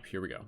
YouTube. Here we go.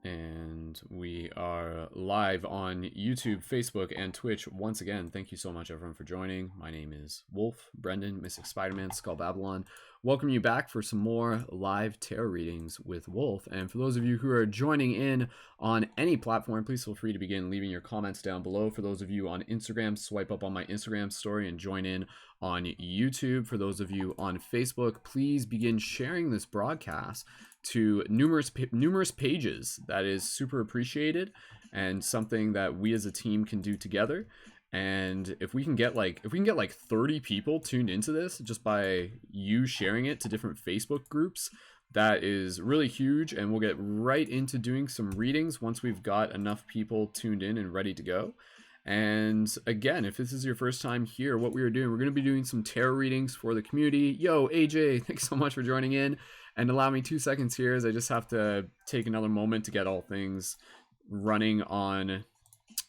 And we are live on YouTube, Facebook, and Twitch once again. Thank you so much, everyone, for joining. My name is Wolf, Brendan, Mystic Spider-Man, Skull Babylon. Welcome you back for some more live tarot readings with Wolf. And for those of you who are joining in on any platform, please feel free to begin leaving your comments down below. For those of you on Instagram, swipe up on my Instagram story and join in on YouTube. For those of you on Facebook, please begin sharing this broadcast to numerous pages. That is super appreciated and something that we as a team can do together. And if we can get like 30 people tuned into this just by you sharing it to different Facebook groups, that is really huge. And we'll get right into doing some readings once we've got enough people tuned in and ready to go. And again, if this is your first time here, what we are doing, we're going to be doing some tarot readings for the community. Yo, AJ, thanks so much for joining in. And allow me 2 seconds here, as I just have to take another moment to get all things running on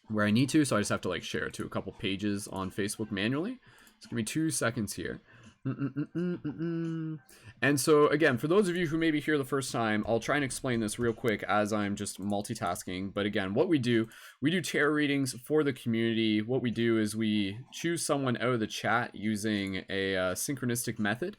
where I need to. So I just have to like share it to a couple pages on Facebook manually. Just give me 2 seconds here. And so again, for those of you who may be here the first time, I'll try and explain this real quick as I'm just multitasking. But again, what we do tarot readings for the community. What we do is we choose someone out of the chat using a synchronistic method.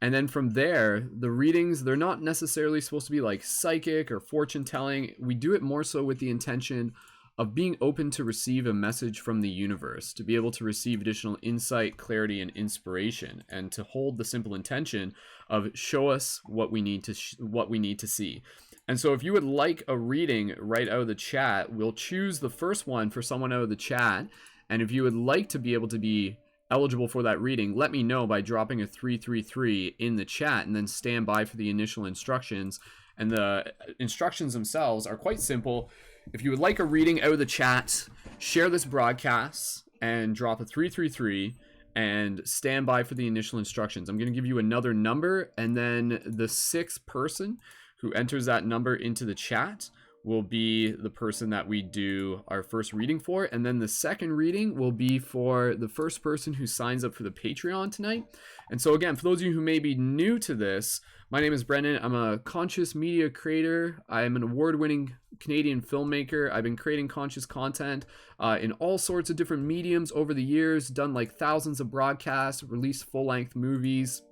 And then from there, the readings, they're not necessarily supposed to be like psychic or fortune telling. We do it more so with the intention of being open to receive a message from the universe, to be able to receive additional insight, clarity, and inspiration, and to hold the simple intention of show us what we need to see. And so if you would like a reading right out of the chat, we'll choose the first one for someone out of the chat. And if you would like to be able to be eligible for that reading, let me know by dropping a 333 in the chat, and then stand by for the initial instructions. And the instructions themselves are quite simple. If you would like a reading out of the chat, share this broadcast and drop a 333 and stand by for the initial instructions. I'm going to give you another number, and then the sixth person who enters that number into the chat will be the person that we do our first reading for. And then the second reading will be for the first person who signs up for the Patreon tonight. And so again, for those of you who may be new to this, my name is Brendan. I'm a conscious media creator. I'm an award-winning Canadian filmmaker. I've been creating conscious content in all sorts of different mediums over the years, done like thousands of broadcasts, released full-length movies,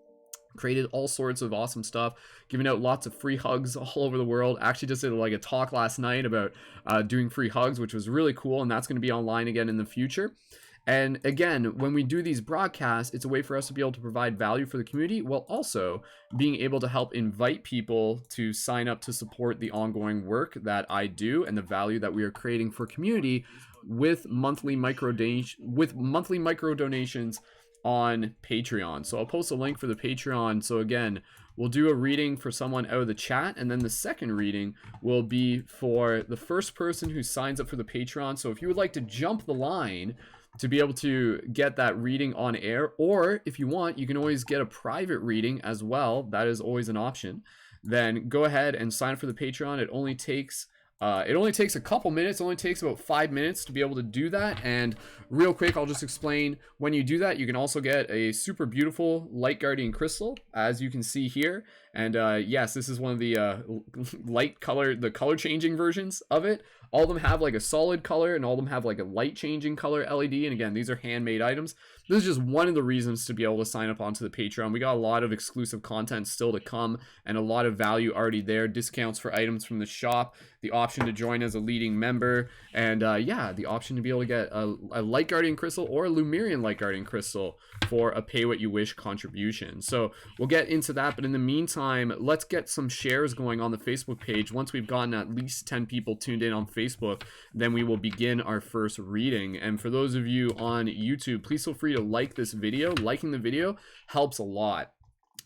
created all sorts of awesome stuff, giving out lots of free hugs all over the world. Actually just did like a talk last night about doing free hugs, which was really cool, and that's going to be online again in the future. And again, when we do these broadcasts, it's a way for us to be able to provide value for the community, while also being able to help invite people to sign up to support the ongoing work that I do and the value that we are creating for community with monthly micro donations on Patreon. So I'll post a link for the Patreon. So again, we'll do a reading for someone out of the chat, and then the second reading will be for the first person who signs up for the Patreon. So if you would like to jump the line to be able to get that reading on air, or if you want, you can always get a private reading as well. That is always an option. Then go ahead and sign up for the Patreon. It only takes a couple minutes. It only takes about 5 minutes to be able to do that. And real quick, I'll just explain, when you do that, you can also get a super beautiful light guardian crystal, as you can see here. And yes, this is one of the the color changing versions of it. All of them have like a solid color, and all of them have like a light changing color LED. And again, these are handmade items. This is just one of the reasons to be able to sign up onto the Patreon. We got a lot of exclusive content still to come, and a lot of value already there. Discounts for items from the shop, the option to join as a leading member, and yeah, the option to be able to get a light guardian crystal or a Lumerian light guardian crystal for a pay what you wish contribution. So we'll get into that, but in the meantime, let's get some shares going on the Facebook page. Once we've gotten at least 10 people tuned in on Facebook, then we will begin our first reading. And for those of you on YouTube, please feel free to like this video. Liking the video helps a lot.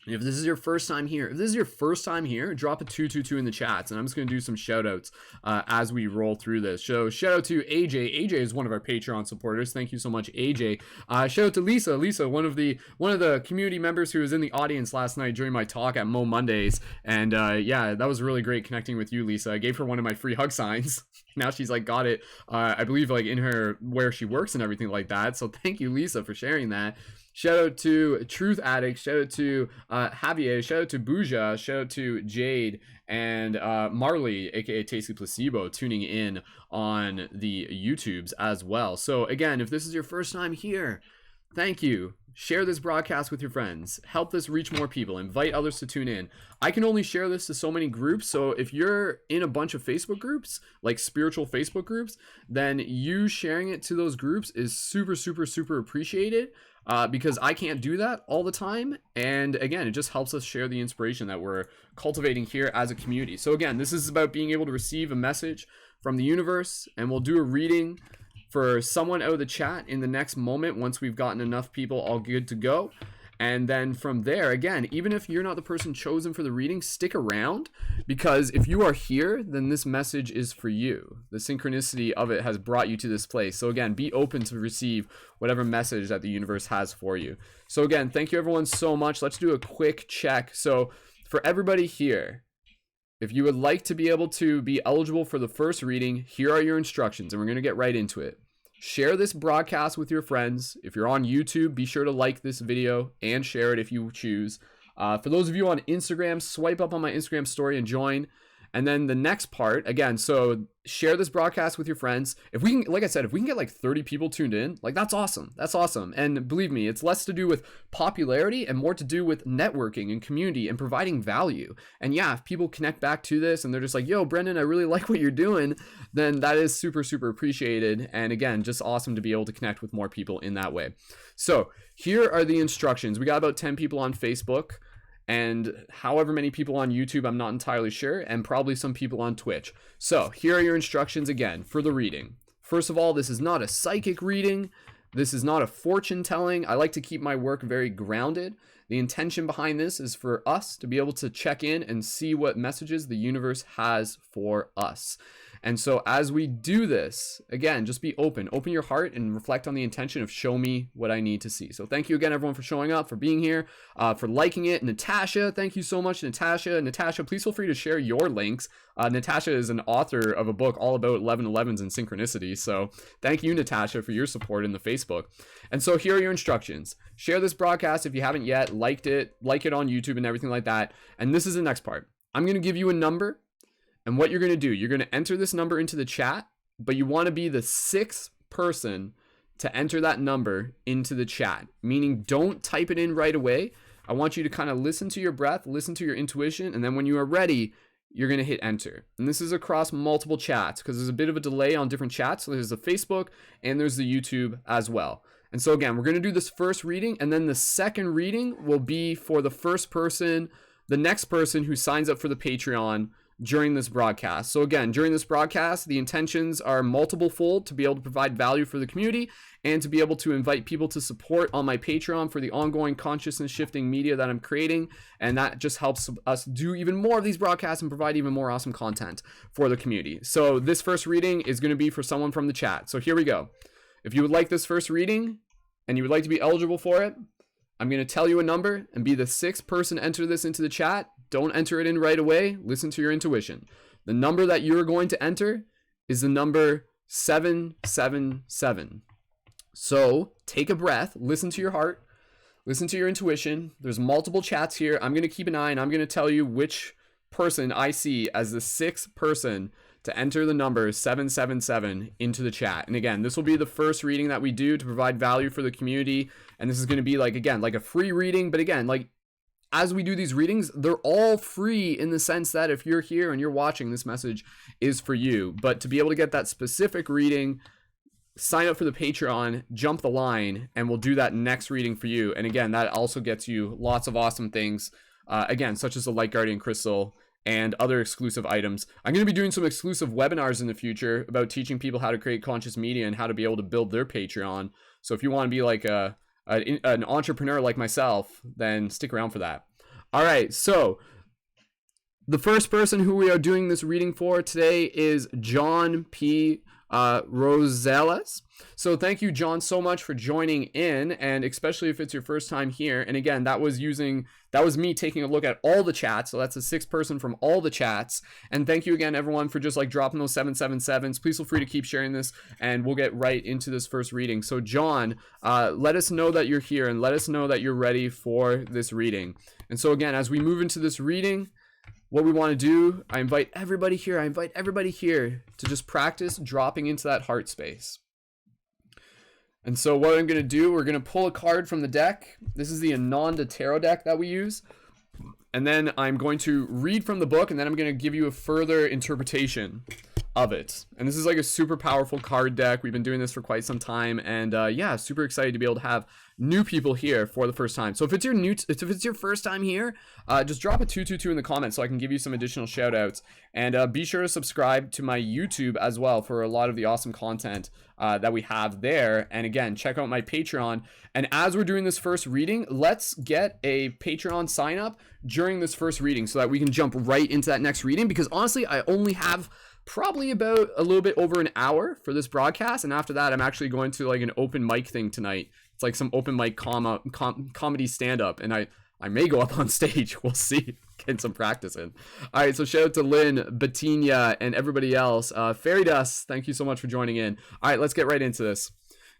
If this is your first time here, drop a 222 in the chats, and I'm just going to do some shout outs as we roll through this. So shout out to AJ. AJ is one of our Patreon supporters. Thank you so much, AJ. Shout out to Lisa. Lisa, one of the community members who was in the audience last night during my talk at Mo Mondays. And yeah, that was really great connecting with you, Lisa. I gave her one of my free hug signs. now she's like got it, I believe, like in her where she works and everything like that. So thank you, Lisa, for sharing that. Shout out to Truth Addict, shout out to Javier, shout out to Bouja, shout out to Jade and Marley, aka Tasty Placebo, tuning in on the YouTubes as well. So again, if this is your first time here, thank you. Share this broadcast with your friends. Help this reach more people. Invite others to tune in. I can only share this to so many groups. So if you're in a bunch of Facebook groups, like spiritual Facebook groups, then you sharing it to those groups is super, super, super appreciated. Because I can't do that all the time. And again, it just helps us share the inspiration that we're cultivating here as a community. So again, this is about being able to receive a message from the universe, and we'll do a reading for someone out of the chat in the next moment once we've gotten enough people all good to go. And then from there, again, even if you're not the person chosen for the reading, stick around, because if you are here, then this message is for you. The synchronicity of it has brought you to this place. So again, be open to receive whatever message that the universe has for you. So again, thank you everyone so much. Let's do a quick check. So for everybody here, if you would like to be able to be eligible for the first reading, here are your instructions, and we're going to get right into it. Share this broadcast with your friends. If you're on YouTube, be sure to like this video and share it if you choose. For those of you on Instagram, swipe up on my Instagram story and join. And then the next part, again, so share this broadcast with your friends. If we can, like I said, if we can get like 30 people tuned in, like that's awesome. That's awesome. And believe me, it's less to do with popularity and more to do with networking and community and providing value. And yeah, if people connect back to this and they're just like, yo, Brendan, I really like what you're doing, then that is super, super appreciated. And again, just awesome to be able to connect with more people in that way. So here are the instructions. We got about 10 people on Facebook, and however many people on YouTube, I'm not entirely sure, and probably some people on Twitch. So here are your instructions again for the reading. First of all, this is not a psychic reading. This is not a fortune telling. I like to keep my work very grounded. The intention behind this is for us to be able to check in and see what messages the universe has for us. And so as we do this, again, just be open your heart and reflect on the intention of show me what I need to see. So thank you again, everyone, for showing up, for being here, for liking it. Natasha, thank you so much, Natasha. Natasha, please feel free to share your links. Natasha is an author of a book all about 1111s and synchronicity. So thank you, Natasha, for your support in the Facebook. And so here are your instructions. Share this broadcast if you haven't yet, like it on YouTube and everything like that. And this is the next part. I'm going to give you a number. And what you're going to do, you're going to enter this number into the chat, but you want to be the 6th person to enter that number into the chat, meaning don't type it in right away. I want you to kind of listen to your breath, listen to your intuition, and then when you are ready, you're going to hit enter. And this is across multiple chats because there's a bit of a delay on different chats. So there's the Facebook and there's the YouTube as well. And so again, we're going to do this first reading, and then the second reading will be for the first person, the next person who signs up for the Patreon during this broadcast. So again, during this broadcast, the intentions are multiple fold to be able to provide value for the community and to be able to invite people to support on my Patreon for the ongoing consciousness shifting media that I'm creating. And that just helps us do even more of these broadcasts and provide even more awesome content for the community. So this first reading is going to be for someone from the chat. So here we go. If you would like this first reading and you would like to be eligible for it, I'm going to tell you a number and be the 6th person to enter this into the chat. Don't enter it in right away. Listen to your intuition. The number that you're going to enter is the number 777. So take a breath, listen to your heart, listen to your intuition. There's multiple chats here. I'm going to keep an eye and I'm going to tell you which person I see as the 6th person to enter the number 777 into the chat. And again, this will be the first reading that we do to provide value for the community. And this is going to be like, again, like a free reading. But again, like as we do these readings, they're all free in the sense that if you're here and you're watching, this message is for you. But to be able to get that specific reading, sign up for the Patreon, jump the line, and we'll do that next reading for you. And again, that also gets you lots of awesome things, again, such as the Light Guardian Crystal and other exclusive items. I'm going to be doing some exclusive webinars in the future about teaching people how to create conscious media and how to be able to build their Patreon. So if you want to be like an entrepreneur like myself, then stick around for that. All right, so the first person who we are doing this reading for today is John P. Rosales. So thank you, John, so much for joining in, and especially if it's your first time here. And again, that was me taking a look at all the chats. So that's a 6th person from all the chats. And thank you again, everyone, for just like dropping those 777s. Please feel free to keep sharing this, and we'll get right into this first reading. So John, let us know that you're here, and let us know that you're ready for this reading. And so again, as we move into this reading, what we want to do, I invite everybody here to just practice dropping into that heart space. And so what I'm going to do, we're going to pull a card from the deck. This is the Ananda Tarot deck that we use. And then I'm going to read from the book, and then I'm going to give you a further interpretation of it. And this is like a super powerful card deck. We've been doing this for quite some time, and yeah, super excited to be able to have new people here for the first time. So if it's your first time here, just drop a 222 in the comments so I can give you some additional shout outs. And be sure to subscribe to my YouTube as well for a lot of the awesome content that we have there. And again, check out my Patreon. And as we're doing this first reading, let's get a Patreon sign up during this first reading so that we can jump right into that next reading, because honestly, I only have probably about a little bit over an hour for this broadcast, and after that I'm actually going to like an open mic thing tonight. It's like some open mic comedy stand-up, and I may go up on stage. We'll see. Getting some practice in. All right, so shout out to Lynn, Bettina, and everybody else. Fairy Dust, thank you so much for joining in. All right, let's get right into this.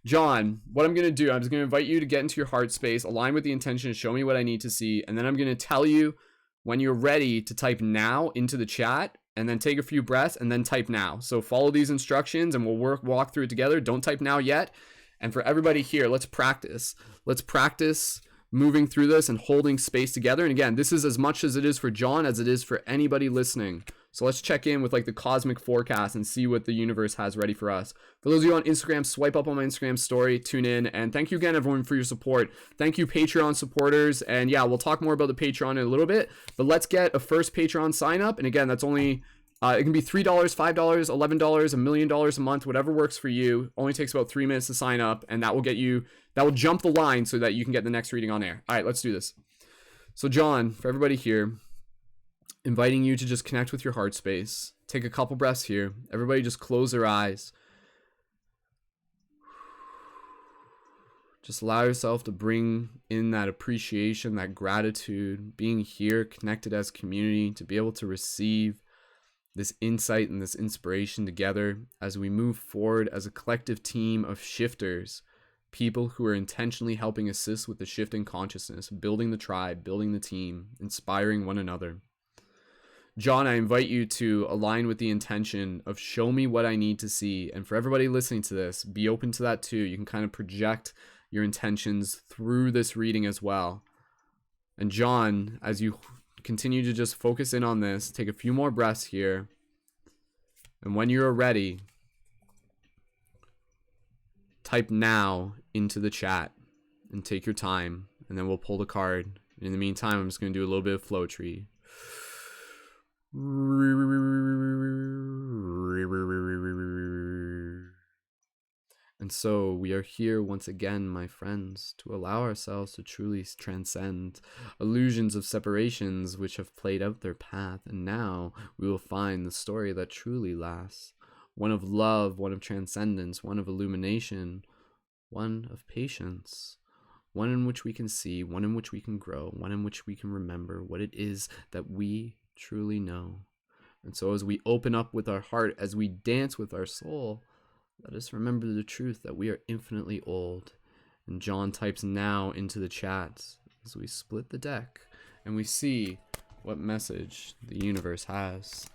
John, what I'm going to do, I'm just going to invite you to get into your heart space, align with the intention, show me what I need to see, and then I'm going to tell you when you're ready to type now into the chat, and then take a few breaths, and then type now. So follow these instructions, and we'll walk through it together. Don't type now yet. And for everybody here, let's practice. Let's practice moving through this and holding space together. And again, this is as much as it is for John as it is for anybody listening. So let's check in with like the cosmic forecast and see what the universe has ready for us. For those of you on Instagram, swipe up on my Instagram story, tune in, and thank you again, everyone, for your support. Thank you, Patreon supporters. And yeah, we'll talk more about the Patreon in a little bit, but let's get a first Patreon sign up. And again, that's only it can be $3, $5, $11, $1 million a month, whatever works for you. Only takes about 3 minutes to sign up, and that will jump the line so that you can get the next reading on air. All right, let's do this. So John, for everybody here, inviting you to just connect with your heart space. Take a couple breaths here. Everybody just close their eyes. Just allow yourself to bring in that appreciation, that gratitude, being here, connected as community, to be able to receive this insight and this inspiration together as we move forward as a collective team of shifters, people who are intentionally helping assist with the shift in consciousness, building the tribe, building the team, inspiring one another. John, I invite you to align with the intention of show me what I need to see. And for everybody listening to this, be open to that too. You can kind of project your intentions through this reading as well. And John, as you continue to just focus in on this, take a few more breaths here. And when you're ready, type now into the chat and take your time, and then we'll pull the card. In the meantime, I'm just going to do a little bit of flow tree. And so we are here once again, my friends, to allow ourselves to truly transcend illusions of separations which have played out their path, and now we will find the story that truly lasts, one of love, one of transcendence, one of illumination, one of patience, one in which we can see, one in which we can grow, one in which we can remember what it is that we truly know. And so as we open up with our heart, as we dance with our soul, let us remember the truth that we are infinitely old. And John types now into the chat as we split the deck and we see what message the universe has.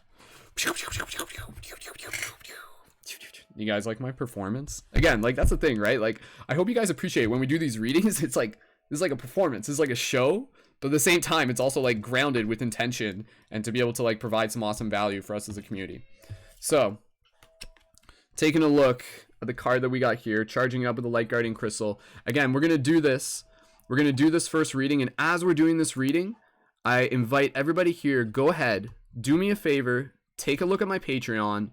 You guys like my performance? Again, like that's the thing, right? Like I hope you guys appreciate when we do these readings. It's like this is like a performance. This is like a show, but at the same time, it's also like grounded with intention and to be able to like provide some awesome value for us as a community. So, taking a look at the card that we got here, charging up with the light guardian crystal. Again, we're gonna do this. We're gonna do this first reading, and as we're doing this reading, I invite everybody here. Go ahead, do me a favor, take a look at my Patreon.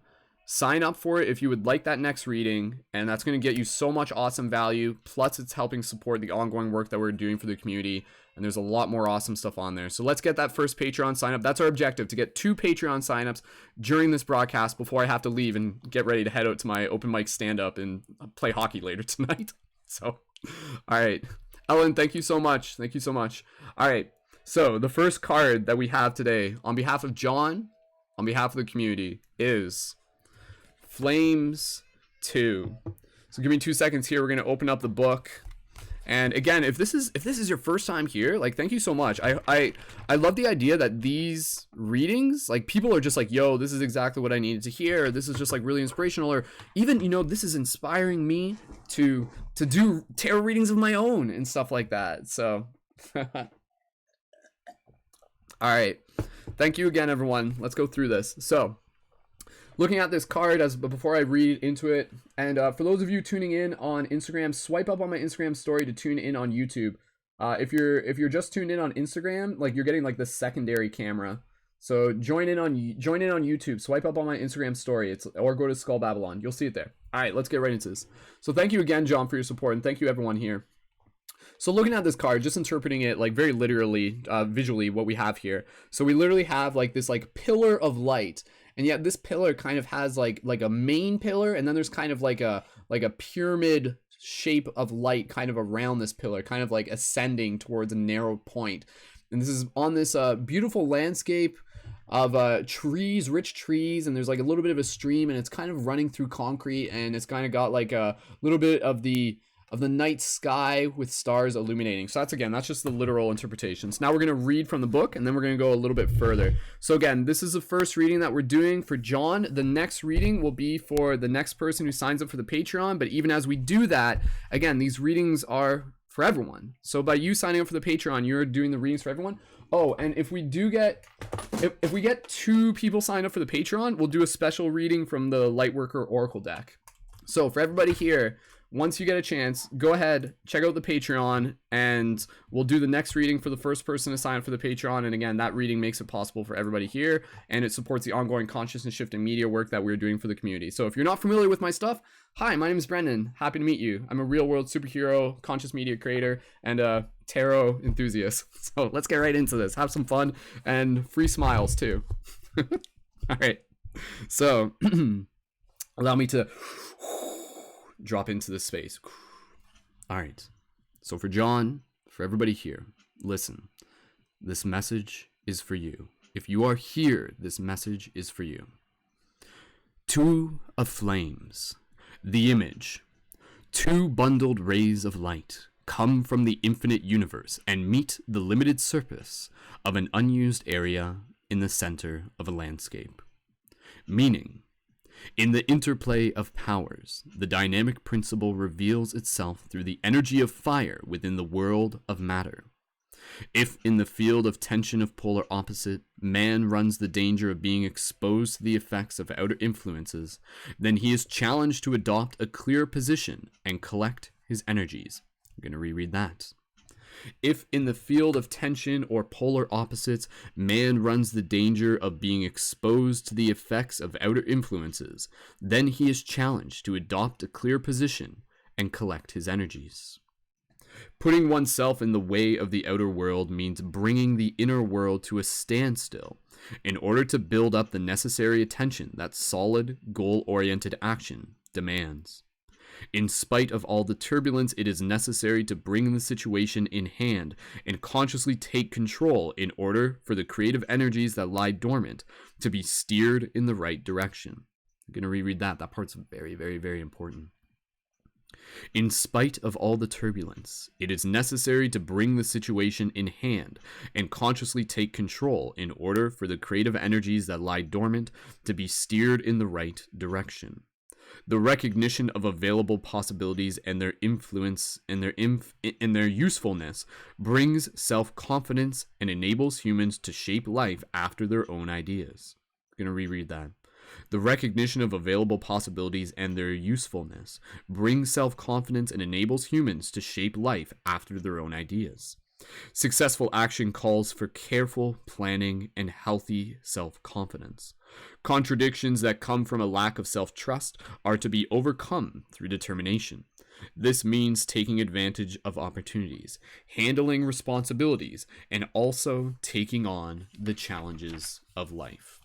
Sign up for it if you would like that next reading, and that's going to get you so much awesome value. Plus, it's helping support the ongoing work that we're doing for the community, and there's a lot more awesome stuff on there. So let's get that first Patreon sign up. That's our objective, to get 2 Patreon signups during this broadcast before I have to leave and get ready to head out to my open mic stand-up and play hockey later tonight. So, all right. Ellen, thank you so much. Thank you so much. All right. So the first card that we have today, on behalf of John, on behalf of the community, is Flames 2. So give me 2 seconds here. We're going to open up the book. And again, if this is your first time here, like, thank you so much. I love the idea that these readings, like, people are just like, yo, this is exactly what I needed to hear. This is just like really inspirational, or even, you know, this is inspiring me to do tarot readings of my own and stuff like that. So all right. Thank you again, everyone. Let's go through this. So, looking at this card before I read into it, and for those of you tuning in on Instagram, swipe up on my Instagram story to tune in on YouTube. If you're just tuned in on Instagram, like, you're getting like the secondary camera. So join in on YouTube. Swipe up on my Instagram story. Or go to Skull Babylon. You'll see it there. All right, let's get right into this. So thank you again, John, for your support, and thank you everyone here. So looking at this card, just interpreting it like very literally, visually, what we have here. So we literally have like this like pillar of light. And yet this pillar kind of has like a main pillar, and then there's kind of like a pyramid shape of light kind of around this pillar, kind of like ascending towards a narrow point. And this is on this beautiful landscape of trees, rich trees, and there's like a little bit of a stream, and it's kind of running through concrete, and it's kind of got like a little bit of the night sky with stars illuminating. So that's just the literal interpretations. Now we're going to read from the book, and then we're going to go a little bit further. So again, this is the first reading that we're doing for John. The next reading will be for the next person who signs up for the Patreon. But even as we do that, again, these readings are for everyone. So by you signing up for the Patreon, you're doing the readings for everyone. Oh, and if we get 2 people signed up for the Patreon, we'll do a special reading from the Lightworker Oracle deck. So for everybody here, once you get a chance, go ahead, check out the Patreon, and we'll do the next reading for the first person to sign up for the Patreon. And again, that reading makes it possible for everybody here, and it supports the ongoing consciousness shifting media work that we're doing for the community. So if you're not familiar with my stuff, hi, my name is Brendan. Happy to meet you. I'm a real world superhero, conscious media creator, and a tarot enthusiast. So let's get right into this. Have some fun and free smiles too. All right. So allow me to drop into this space. All right. So for John, for everybody here, listen. This message is for you. If you are here, this message is for you. 2 of flames. The image. 2 bundled rays of light come from the infinite universe and meet the limited surface of an unused area in the center of a landscape. Meaning, in the interplay of powers, the dynamic principle reveals itself through the energy of fire within the world of matter. If in the field of tension of polar opposite, man runs the danger of being exposed to the effects of outer influences, then he is challenged to adopt a clear position and collect his energies. I'm going to reread that. If in the field of tension or polar opposites, man runs the danger of being exposed to the effects of outer influences, then he is challenged to adopt a clear position and collect his energies. Putting oneself in the way of the outer world means bringing the inner world to a standstill in order to build up the necessary attention that solid, goal-oriented action demands. In spite of all the turbulence, it is necessary to bring the situation in hand and consciously take control in order for the creative energies that lie dormant to be steered in the right direction. I'm going to reread that. That part's very, very, very important. In spite of all the turbulence, it is necessary to bring the situation in hand and consciously take control in order for the creative energies that lie dormant to be steered in the right direction. The recognition of available possibilities and their influence and their usefulness brings self-confidence and enables humans to shape life after their own ideas. I'm going to reread that. The recognition of available possibilities and their usefulness brings self-confidence and enables humans to shape life after their own ideas. Successful action calls for careful planning and healthy self-confidence. Contradictions that come from a lack of self-trust are to be overcome through determination. This means taking advantage of opportunities, handling responsibilities, and also taking on the challenges of life.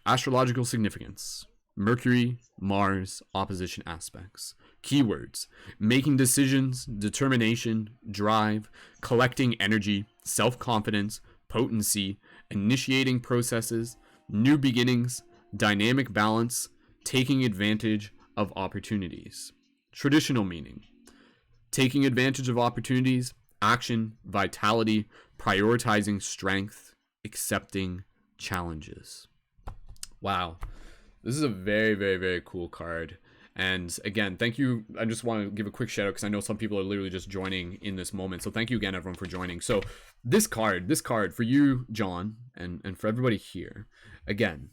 Astrological significance: Mercury, Mars, opposition aspects. Keywords: making decisions, determination, drive, collecting energy, self-confidence, potency, initiating processes, new beginnings, dynamic balance, taking advantage of opportunities. Traditional meaning: taking advantage of opportunities, action, vitality, prioritizing strength, accepting challenges. Wow. This is a very, very, very cool card. And again, thank you. I just want to give a quick shout out because I know some people are literally just joining in this moment. So thank you again, everyone, for joining. So this card for you, John, and for everybody here, again,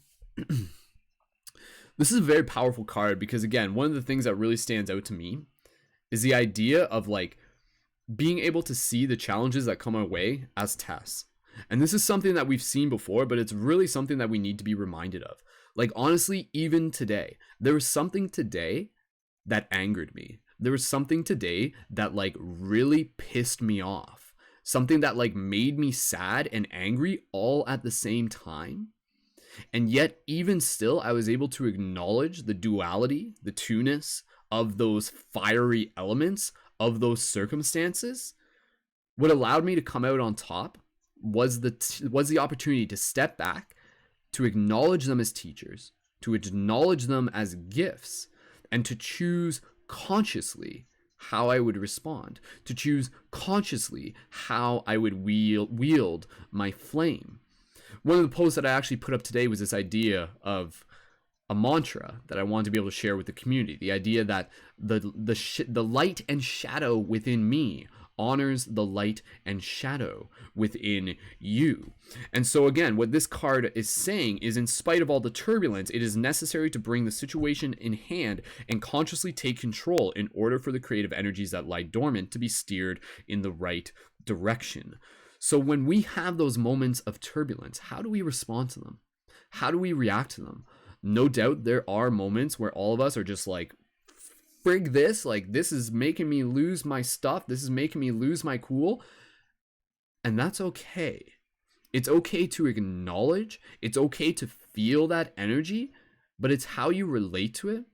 this is a very powerful card because, again, one of the things that really stands out to me is the idea of like being able to see the challenges that come our way as tests. And this is something that we've seen before, but it's really something that we need to be reminded of. Like, honestly, even today, there was something today that angered me. There was something today that like really pissed me off. Something that like made me sad and angry all at the same time. And yet, even still, I was able to acknowledge the duality, the two-ness of those fiery elements, of those circumstances. What allowed me to come out on top was the opportunity to step back, to acknowledge them as teachers, to acknowledge them as gifts, and to choose consciously how I would respond, to choose consciously how I would wield my flame. One of the posts that I actually put up today was this idea of a mantra that I wanted to be able to share with the community. The idea that the light and shadow within me honors the light and shadow within you. And so again, what this card is saying is, in spite of all the turbulence, it is necessary to bring the situation in hand and consciously take control in order for the creative energies that lie dormant to be steered in the right direction. So when we have those moments of turbulence, how do we respond to them? How do we react to them? No doubt there are moments where all of us are just like, frig this, like this is making me lose my stuff. This is making me lose my cool. And that's okay. It's okay to acknowledge. It's okay to feel that energy, but it's how you relate to it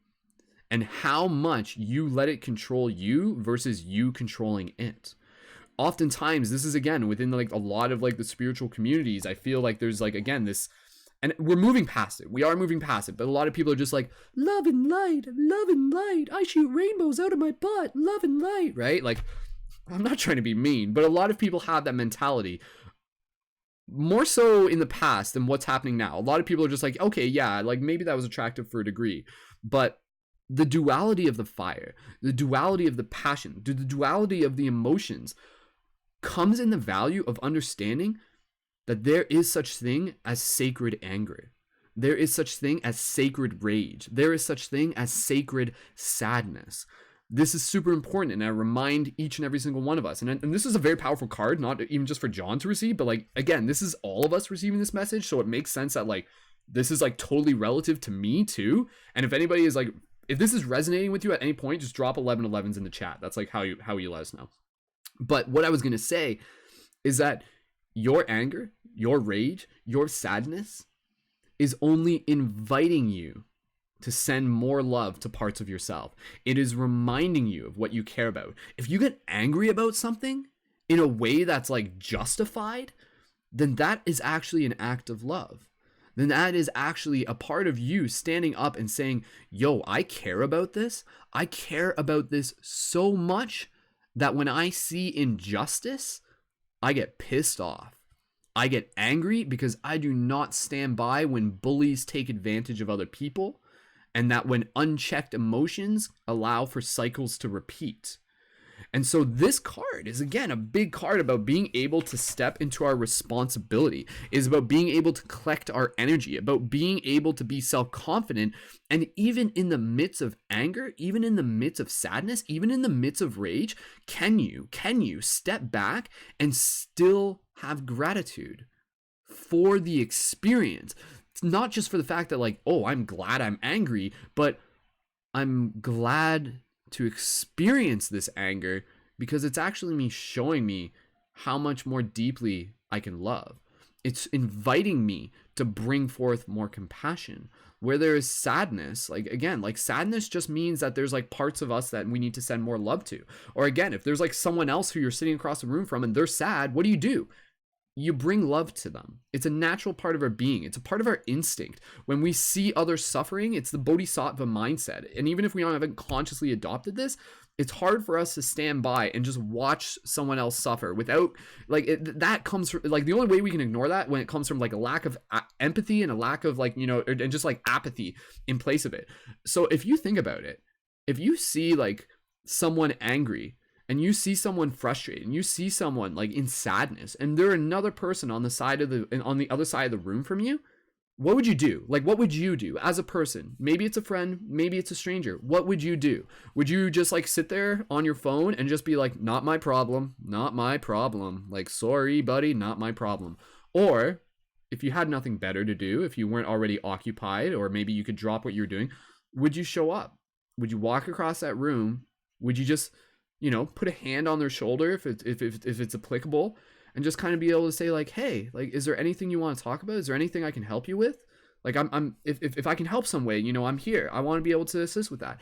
and how much you let it control you versus you controlling it. Oftentimes, this is again within like a lot of like the spiritual communities. I feel like there's like, again, this, and we're moving past it. We are moving past it. But a lot of people are just like, love and light, love and light. I shoot rainbows out of my butt, love and light, right? Like, I'm not trying to be mean, but a lot of people have that mentality. More so in the past than what's happening now. A lot of people are just like, okay, yeah, like maybe that was attractive for a degree. But the duality of the fire, the duality of the passion, the duality of the emotions comes in the value of understanding that there is such thing as sacred anger. There is such thing as sacred rage. There is such thing as sacred sadness. This is super important, and I remind each and every single one of us. And this is a very powerful card, not even just for John to receive, but like, again, this is all of us receiving this message, so it makes sense that like, this is like totally relative to me too. And if anybody is like, if this is resonating with you at any point, just drop 1111s in the chat. That's like how you let us know. But what I was going to say is that your anger, your rage, your sadness is only inviting you to send more love to parts of yourself. It is reminding you of what you care about. If you get angry about something in a way that's like justified, then that is actually an act of love. Then that is actually a part of you standing up and saying, yo, I care about this. I care about this so much that when I see injustice, I get pissed off. I get angry because I do not stand by when bullies take advantage of other people, and that when unchecked emotions allow for cycles to repeat. And so this card is, again, a big card about being able to step into our responsibility, is about being able to collect our energy, about being able to be self-confident. And even in the midst of anger, even in the midst of sadness, even in the midst of rage, can you step back and still have gratitude for the experience? It's not just for the fact that, like, oh, I'm glad I'm angry, but I'm glad to experience this anger because it's actually me showing me how much more deeply I can love. It's inviting me to bring forth more compassion. Where there is sadness, like, again, like, sadness just means that there's like parts of us that we need to send more love to. Or again, if there's like someone else who you're sitting across the room from and they're sad, what do? You bring love to them. It's a natural part of our being. It's a part of our instinct. When we see others suffering, it's the bodhisattva mindset. And even if we haven't consciously adopted this, it's hard for us to stand by and just watch someone else suffer without, like, that comes from, like, the only way we can ignore that when it comes from like a lack of empathy and a lack of, like, you know, and just like apathy in place of it. So if you think about it, if you see like someone angry, and you see someone frustrated, and you see someone like in sadness, and there's another person on the other side of the room from you, what would you do? Like, what would you do as a person? Maybe it's a friend, maybe it's a stranger. What would you do? Would you just like sit there on your phone and just be like, not my problem, not my problem. Like, sorry, buddy, not my problem. Or if you had nothing better to do, if you weren't already occupied, or maybe you could drop what you're doing, would you show up? Would you walk across that room? Would you just, you know, put a hand on their shoulder if it's applicable, and just kind of be able to say like, hey, like, is there anything you want to talk about? Is there anything I can help you with? Like, if I can help some way, you know, I'm here. I want to be able to assist with that.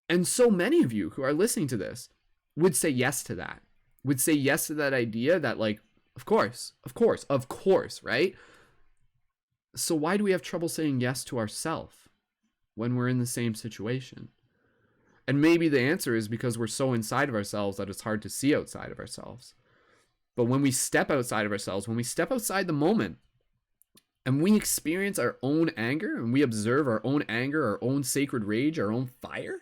And so many of you who are listening to this would say yes to that, would say yes to that idea that, like, of course, right? So why do we have trouble saying yes to ourselves when we're in the same situation? And maybe the answer is because we're so inside of ourselves that it's hard to see outside of ourselves. But when we step outside of ourselves, when we step outside the moment, and we experience our own anger, and we observe our own anger, our own sacred rage, our own fire,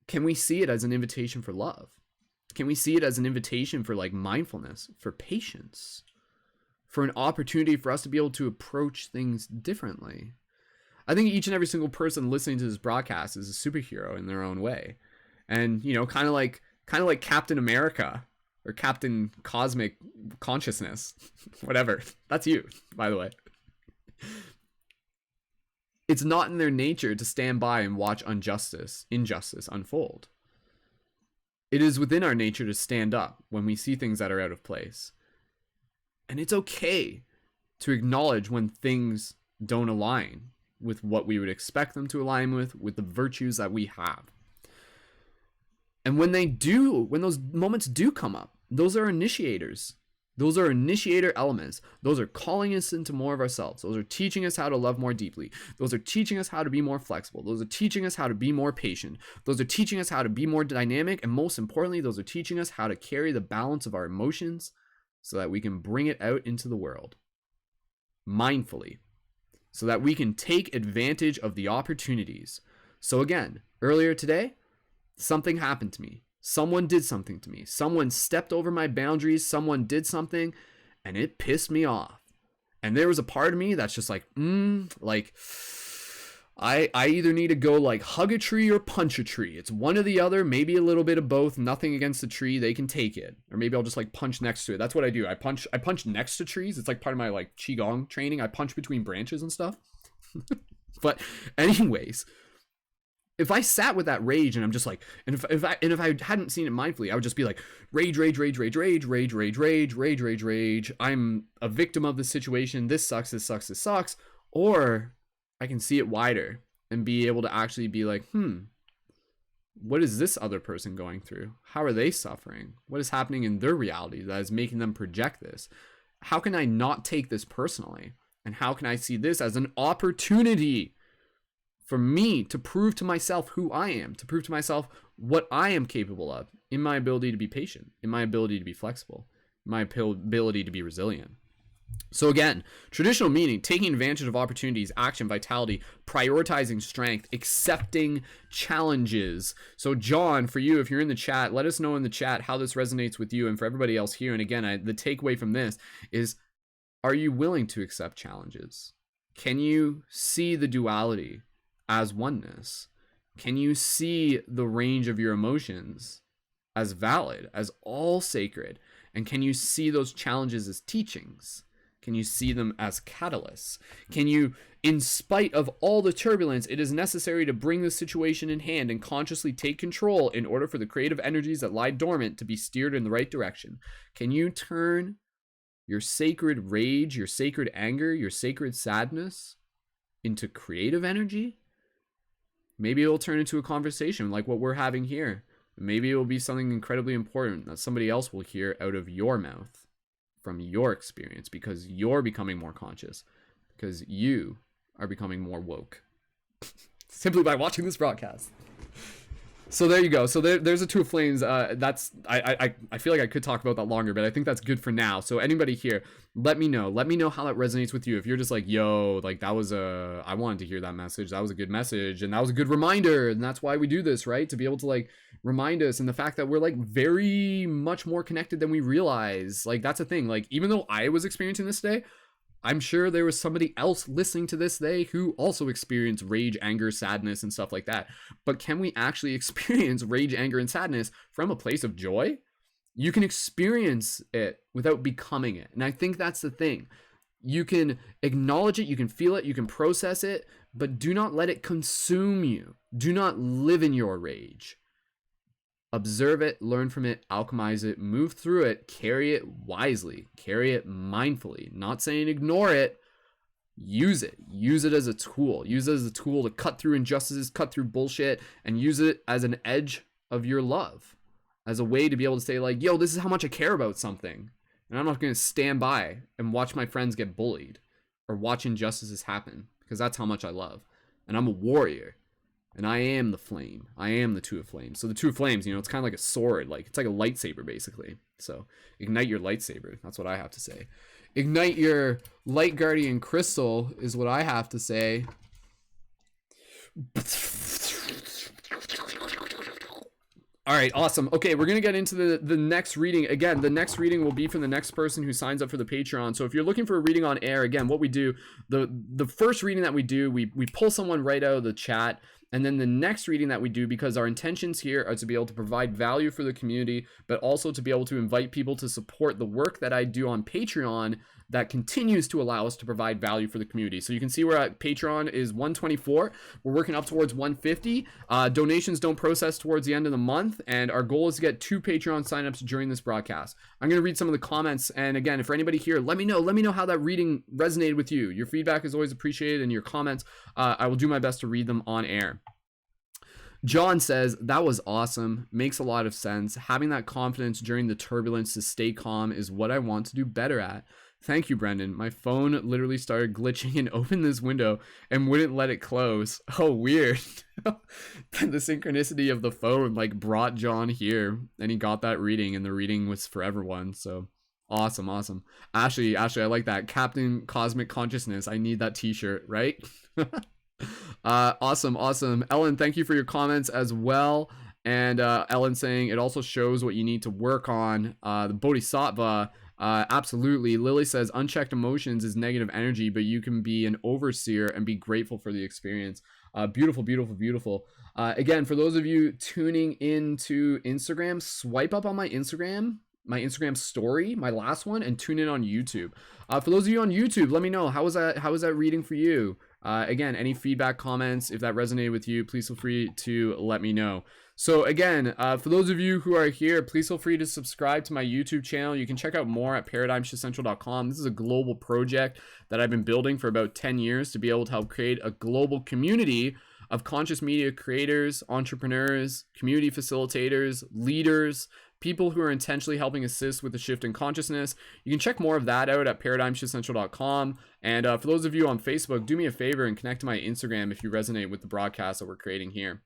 can we see it as an invitation for love? Can we see it as an invitation for like mindfulness, for patience, for an opportunity for us to be able to approach things differently? I think each and every single person listening to this broadcast is a superhero in their own way. And, you know, kind of like Captain America or Captain Cosmic Consciousness, whatever. That's you, by the way. It's not in their nature to stand by and watch injustice unfold. It is within our nature to stand up when we see things that are out of place. And it's okay to acknowledge when things don't align with what we would expect them to align with the virtues that we have. And when those moments do come up, those are initiators. Those are initiator elements. Those are calling us into more of ourselves. Those are teaching us how to love more deeply. Those are teaching us how to be more flexible. Those are teaching us how to be more patient. Those are teaching us how to be more dynamic. And most importantly, those are teaching us how to carry the balance of our emotions so that we can bring it out into the world mindfully, so that we can take advantage of the opportunities. So again, earlier today, something happened to me. Someone did something to me. Someone stepped over my boundaries. Someone did something, and it pissed me off. And there was a part of me that's just like, like, I either need to go like hug a tree or punch a tree. It's one or the other, maybe a little bit of both. Nothing against the tree, they can take it. Or maybe I'll just like punch next to it. That's what I do. I punch next to trees. It's like part of my like qigong training. I punch between branches and stuff. But anyways, if I sat with that rage and I'm just like, and if I hadn't seen it mindfully, I would just be like, rage. I'm a victim of the situation. This sucks. Or I can see it wider and be able to actually be like, what is this other person going through? How are they suffering? What is happening in their reality that is making them project this? How can I not take this personally? And how can I see this as an opportunity for me to prove to myself who I am, to prove to myself what I am capable of in my ability to be patient, in my ability to be flexible, in my ability to be resilient? So again, traditional meaning, taking advantage of opportunities, action, vitality, prioritizing strength, accepting challenges. So John, for you, if you're in the chat, let us know in the chat how this resonates with you, and for everybody else here. And again, the takeaway from this is, are you willing to accept challenges? Can you see the duality as oneness? Can you see the range of your emotions as valid, as all sacred? And can you see those challenges as teachings? Can you see them as catalysts? Can you, in spite of all the turbulence, it is necessary to bring the situation in hand and consciously take control in order for the creative energies that lie dormant to be steered in the right direction? Can you turn your sacred rage, your sacred anger, your sacred sadness into creative energy? Maybe it'll turn into a conversation like what we're having here. Maybe it will be something incredibly important that somebody else will hear out of your mouth, from your experience, because you're becoming more conscious, because you are becoming more woke simply by watching this broadcast. So there you go. So there's a Two of Flames. That's I feel like I could talk about that longer, but I think that's good for now. So anybody here, let me know how that resonates with you. If you're just like, yo, like that was I wanted to hear that message. That was a good message, and that was a good reminder, and that's why we do this, right? To be able to like remind us, and the fact that we're like very much more connected than we realize. Like that's a thing. Like even though I was experiencing this today, I'm sure there was somebody else listening to this today who also experienced rage, anger, sadness, and stuff like that. But can we actually experience rage, anger, and sadness from a place of joy? You can experience it without becoming it. And I think that's the thing. You can acknowledge it, you can feel it, you can process it, but do not let it consume you. Do not live in your rage. Observe it, learn from it, alchemize it, move through it, carry it wisely, carry it mindfully. Not saying ignore it, use it. Use it as a tool. Use it as a tool to cut through injustices, cut through bullshit, and use it as an edge of your love. As a way to be able to say like, yo, this is how much I care about something. And I'm not going to stand by and watch my friends get bullied or watch injustices happen, because that's how much I love. And I'm a warrior. And I am the flame. I am the Two of Flames. So the Two of Flames, you know, it's kind of like a sword. Like it's like a lightsaber, basically. So ignite your lightsaber. That's what I have to say. Ignite your light guardian crystal is what I have to say. All right, awesome. Okay, we're going to get into the next reading. Again, the next reading will be from the next person who signs up for the Patreon. So if you're looking for a reading on air, again, what we do, the first reading that we do, we pull someone right out of the chat. And then the next reading that we do, because our intentions here are to be able to provide value for the community, but also to be able to invite people to support the work that I do on Patreon that continues to allow us to provide value for the community. So you can see we're at Patreon is 124. We're working up towards 150. Donations don't process towards the end of the month, and our goal is to get 2 Patreon signups during this broadcast. I'm going to read some of the comments, and again, for anybody here, let me know how that reading resonated with you. Your feedback is always appreciated, and your comments, I will do my best to read them on air. John says, that was awesome. Makes a lot of sense. Having that confidence during the turbulence to stay calm is what I want to do better at. Thank you, Brendan. My phone literally started glitching and opened this window and wouldn't let it close. Oh, weird. The synchronicity of the phone like brought John here, and he got that reading, and the reading was for everyone. So awesome. Ashley, I like that. Captain Cosmic Consciousness. I need that t-shirt, right? Awesome. Ellen, thank you for your comments as well. And Ellen saying it also shows what you need to work on. The Bodhisattva, absolutely. Lily says unchecked emotions is negative energy, but you can be an overseer and be grateful for the experience. Beautiful. Again, for those of you tuning into Instagram, swipe up on my Instagram story, my last one, and tune in on YouTube. For those of you on YouTube, let me know, how was that reading for you? Again, any feedback, comments, if that resonated with you, please feel free to let me know. So again, for those of you who are here, please feel free to subscribe to my YouTube channel. You can check out more at paradigmshiftcentral.com. This is a global project that I've been building for about 10 years to be able to help create a global community of conscious media creators, entrepreneurs, community facilitators, leaders, people who are intentionally helping assist with the shift in consciousness. You can check more of that out at paradigmshiftcentral.com. And for those of you on Facebook, do me a favor and connect to my Instagram if you resonate with the broadcast that we're creating here.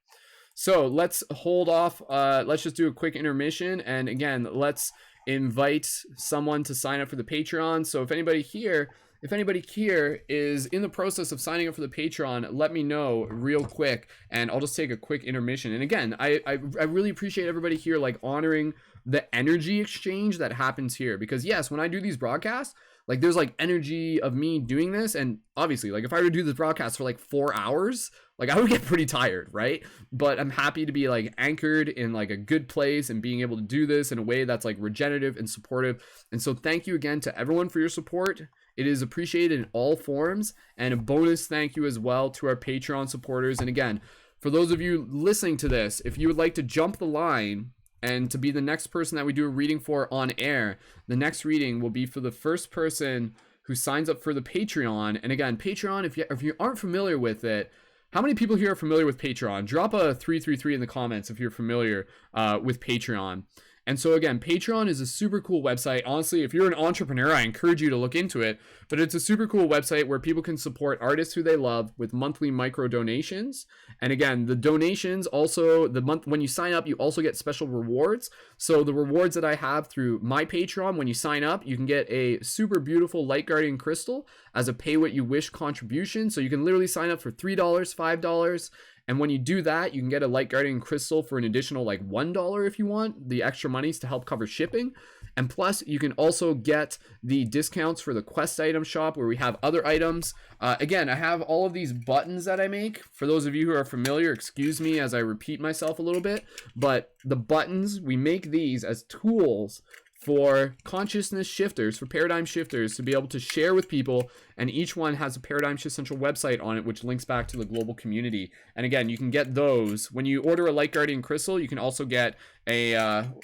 So let's hold off. Let's just do a quick intermission. And again, let's invite someone to sign up for the Patreon. So if anybody here is in the process of signing up for the Patreon, let me know real quick, and I'll just take a quick intermission. And again, I really appreciate everybody here like honoring the energy exchange that happens here, because yes, when I do these broadcasts, like there's like energy of me doing this, and obviously like if I were to do this broadcast for like 4 hours, like I would get pretty tired, right? But I'm happy to be like anchored in like a good place and being able to do this in a way that's like regenerative and supportive. And so thank you again to everyone for your support. It is appreciated in all forms, and a bonus thank you as well to our Patreon supporters. And again, for those of you listening to this, if you would like to jump the line and to be the next person that we do a reading for on air, the next reading will be for the first person who signs up for the Patreon. And again, Patreon, if you aren't familiar with it, how many people here are familiar with Patreon? Drop a 333 in the comments if you're familiar with Patreon. And so again, Patreon is a super cool website. Honestly, if you're an entrepreneur, I encourage you to look into it. But it's a super cool website where people can support artists who they love with monthly micro donations. And again, the donations also, the month when you sign up, you also get special rewards. So the rewards that I have through my Patreon, when you sign up, you can get a super beautiful Light Guardian crystal as a pay what you wish contribution. So you can literally sign up for $3, $5. And when you do that, you can get a Light Guardian crystal for an additional like $1 if you want. The extra monies to help cover shipping. And plus, you can also get the discounts for the quest item shop where we have other items. Again, I have all of these buttons that I make. For those of you who are familiar, excuse me as I repeat myself a little bit. But the buttons, we make these as tools for consciousness shifters, for paradigm shifters to be able to share with people, and each one has a Paradigm Shift Central website on it which links back to the global community. And again, you can get those when you order a Light Guardian crystal. You can also get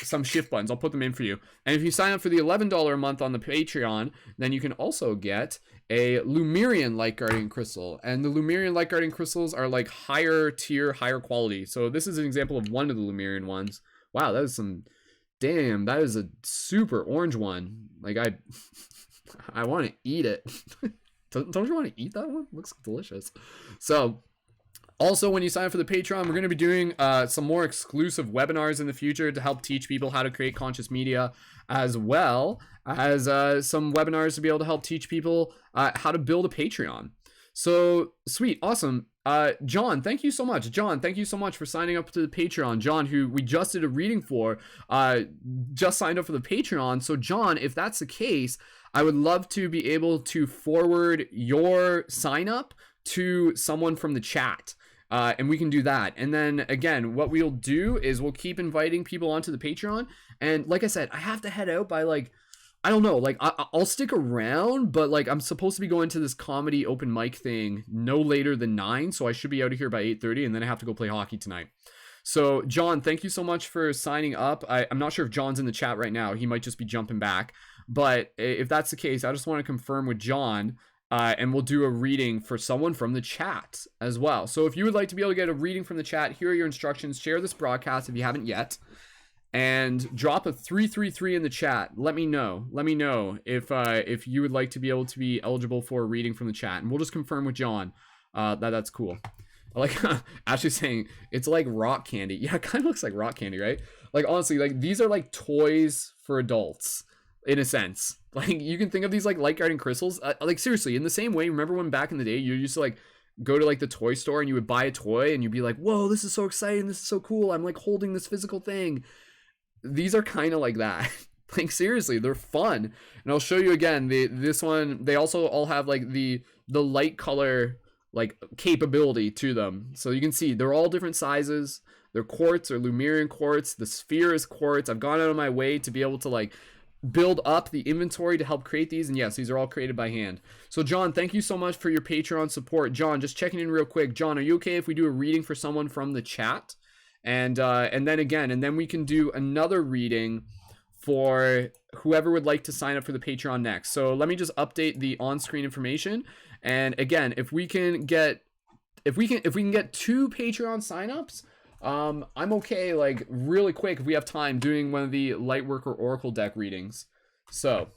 some shift buttons. I'll put them in for you. And if you sign up for the $11 a month on the Patreon, then you can also get a Lumerian Light Guardian crystal. And the Lumerian Light Guardian crystals are like higher tier, higher quality. So this is an example of one of the Lumerian ones. Wow, that is some... Damn, that is a super orange one. Like I want to eat it. Don't you want to eat that one? Looks delicious. So also, when you sign up for the Patreon, we're going to be doing some more exclusive webinars in the future to help teach people how to create conscious media, as well as some webinars to be able to help teach people how to build a Patreon. So sweet, awesome. John, thank you so much. John, thank you so much for signing up to the Patreon. John, who we just did a reading for, just signed up for the Patreon. So John, if that's the case, I would love to be able to forward your sign up to someone from the chat. And we can do that. And then again, what we'll do is we'll keep inviting people onto the Patreon. And like I said, I have to head out by like, I don't know, like I'll stick around, but like I'm supposed to be going to this comedy open mic thing no later than 9, so I should be out of here by 8:30, and then I have to go play hockey tonight. So John, thank you so much for signing up. I'm not sure if John's in the chat right now. He might just be jumping back, but if that's the case, I just want to confirm with John, and we'll do a reading for someone from the chat as well. So if you would like to be able to get a reading from the chat, here are your instructions. Share this broadcast if you haven't yet. And drop a 333 in the chat. Let me know if you would like to be able to be eligible for a reading from the chat, and we'll just confirm with John that's cool. I like Ashley saying it's like rock candy. Yeah, it kind of looks like rock candy, right? Like honestly, like these are like toys for adults in a sense. Like you can think of these like Light Guardian crystals, like seriously, in the same way. Remember when back in the day you used to like go to like the toy store and you would buy a toy and you'd be like, whoa, this is so exciting, this is so cool, I'm like holding this physical thing. These are kind of like that. Like seriously, they're fun. And I'll show you again, this one, they also all have like the light color like capability to them. So you can see they're all different sizes. They're quartz or Lumerian quartz. The sphere is quartz. I've gone out of my way to be able to like build up the inventory to help create these, and yes, these are all created by hand. So John, thank you so much for your Patreon support. John, just checking in real quick. John, are you okay if we do a reading for someone from the chat? And then we can do another reading for whoever would like to sign up for the Patreon next. So let me just update the on-screen information. And again, if we can get 2 Patreon signups, I'm okay, like really quick if we have time, doing one of the Lightworker Oracle deck readings. So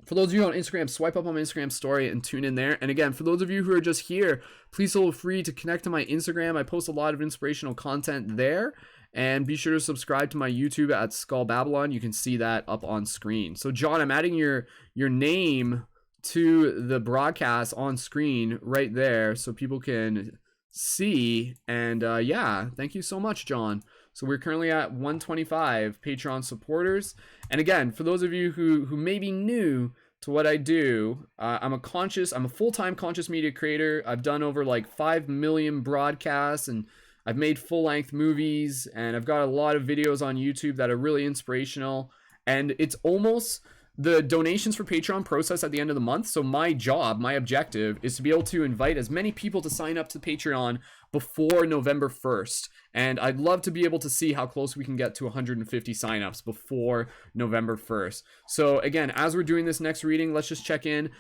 for those of you on Instagram, swipe up on my Instagram story and tune in there. And again, for those of you who are just here, please feel free to connect to my Instagram. I post a lot of inspirational content there. And be sure to subscribe to my YouTube at Skull Babylon. You can see that up on screen. So John, I'm adding your name to the broadcast on screen right there so people can see. And yeah, thank you so much, John. So we're currently at 125 Patreon supporters. And again, for those of you who may be new to what I do, I'm a full-time conscious media creator. I've done over like 5 million broadcasts, and I've made full-length movies, and I've got a lot of videos on YouTube that are really inspirational. And it's almost the donations for Patreon process at the end of the month. So my objective is to be able to invite as many people to sign up to Patreon before November 1st. And I'd love to be able to see how close we can get to 150 signups before November 1st. So again, as we're doing this next reading, let's just check in.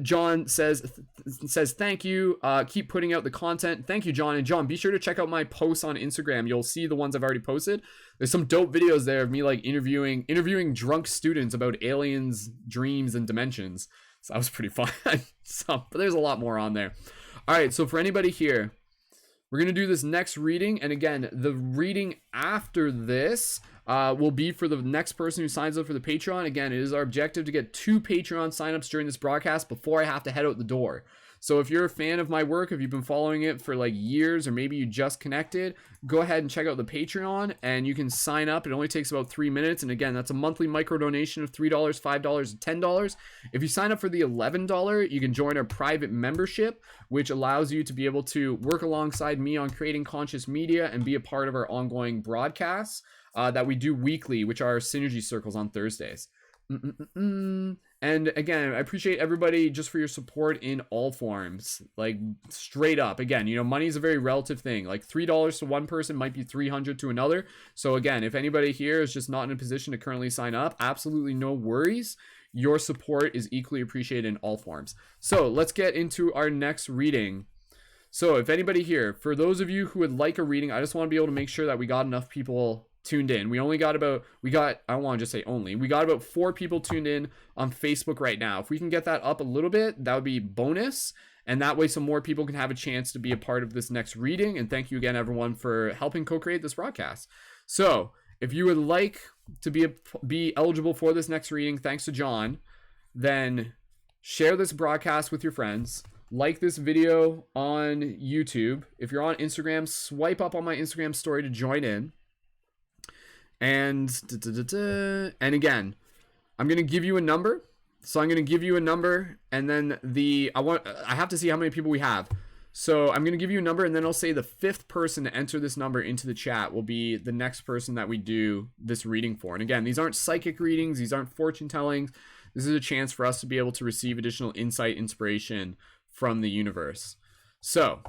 John says thank you. Keep putting out the content. Thank you, John. And John, be sure to check out my posts on Instagram. You'll see the ones I've already posted. There's some dope videos there of me like interviewing drunk students about aliens, dreams, and dimensions. So that was pretty fun. But there's a lot more on there. All right, so for anybody here, we're going to do this next reading. And again, the reading after this will be for the next person who signs up for the Patreon. Again, it is our objective to get 2 Patreon signups during this broadcast before I have to head out the door. So if you're a fan of my work, if you've been following it for like years, or maybe you just connected, go ahead and check out the Patreon and you can sign up. It only takes about 3 minutes. And again, that's a monthly micro donation of $3, $5, and $10. If you sign up for the $11, you can join our private membership, which allows you to be able to work alongside me on creating conscious media and be a part of our ongoing broadcasts that we do weekly, which are Synergy Circles on Thursdays. And again, I appreciate everybody just for your support in all forms, like straight up. Again, you know, money is a very relative thing. Like $3 to one person might be $300 to another. So again, if anybody here is just not in a position to currently sign up, absolutely no worries. Your support is equally appreciated in all forms. So let's get into our next reading. So if anybody here, for those of you who would like a reading, I just want to be able to make sure that we got enough people tuned in. I don't want to just say only. We got about 4 people tuned in on Facebook right now. If we can get that up a little bit, that would be bonus. And that way some more people can have a chance to be a part of this next reading. And thank you again, everyone, for helping co-create this broadcast. So if you would like to be eligible for this next reading, thanks to John, then share this broadcast with your friends. Like this video on YouTube. If you're on Instagram, swipe up on my Instagram story to join in. And again, I'm going to give you a number. So I'm going to give you a number, and then I have to see how many people we have. So I'm going to give you a number, and then I'll say the 5th person to enter this number into the chat will be the next person that we do this reading for. And again, these aren't psychic readings. These aren't fortune tellings. This is a chance for us to be able to receive additional insight, inspiration from the universe. So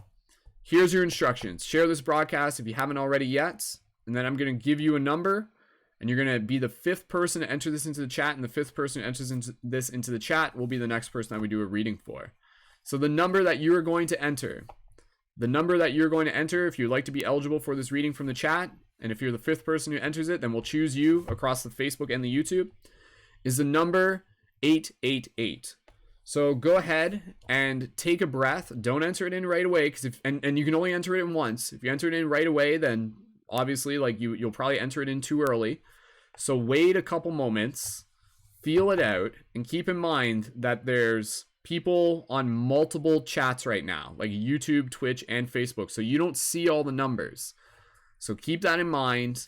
here's your instructions. Share this broadcast if you haven't already yet. And then I'm going to give you a number, and you're going to be the 5th person to enter this into the chat. And the 5th person who enters this into the chat will be the next person that we do a reading for. So the number that you are going to enter, if you'd like to be eligible for this reading from the chat, and if you're the 5th person who enters it, then we'll choose you across the Facebook and the YouTube, is the number 888. So go ahead and take a breath. Don't enter it in right away, because and you can only enter it in once. If you enter it in right away, then obviously, like you'll probably enter it in too early. So wait a couple moments, feel it out, and keep in mind that there's people on multiple chats right now, like YouTube, Twitch, and Facebook. So you don't see all the numbers. So keep that in mind.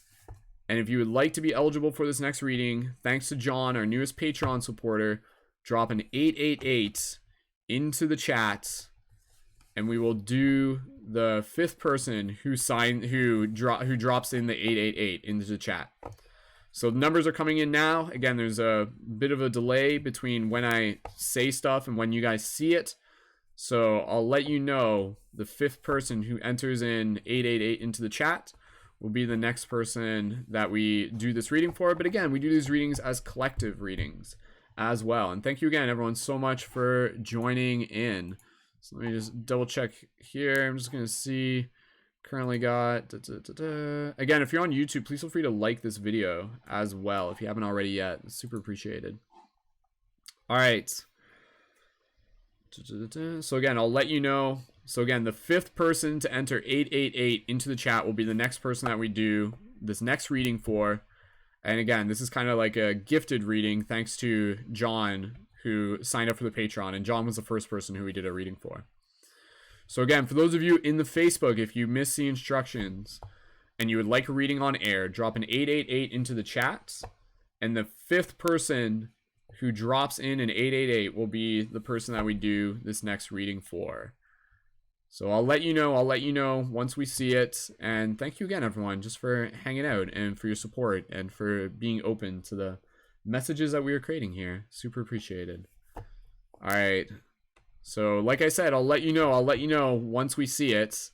And if you would like to be eligible for this next reading, thanks to John, our newest Patreon supporter, drop an 888 into the chat. And we will do the 5th person who drops in the 888 into the chat. So the numbers are coming in now. Again, there's a bit of a delay between when I say stuff and when you guys see it. So I'll let you know the 5th person who enters in 888 into the chat will be the next person that we do this reading for. But again, we do these readings as collective readings as well. And thank you again, everyone, so much for joining in. So let me just double check here. I'm just going to see, currently got, again, if you're on YouTube, please feel free to like this video as well if you haven't already yet. It's super appreciated. All right. So again, I'll let you know. So again, the 5th person to enter 888 into the chat will be the next person that we do this next reading for. And again, this is kind of like a gifted reading thanks to John, who signed up for the Patreon, and John was the first person who we did a reading for. So again, for those of you in the Facebook, if you missed the instructions and you would like a reading on air, drop an 888 into the chats, and the 5th person who drops in an 888 will be the person that we do this next reading for. So I'll let you know once we see it. And thank you again, everyone, just for hanging out and for your support and for being open to the messages that we are creating here. Super appreciated. All right. So like I said, I'll let you know once we see it.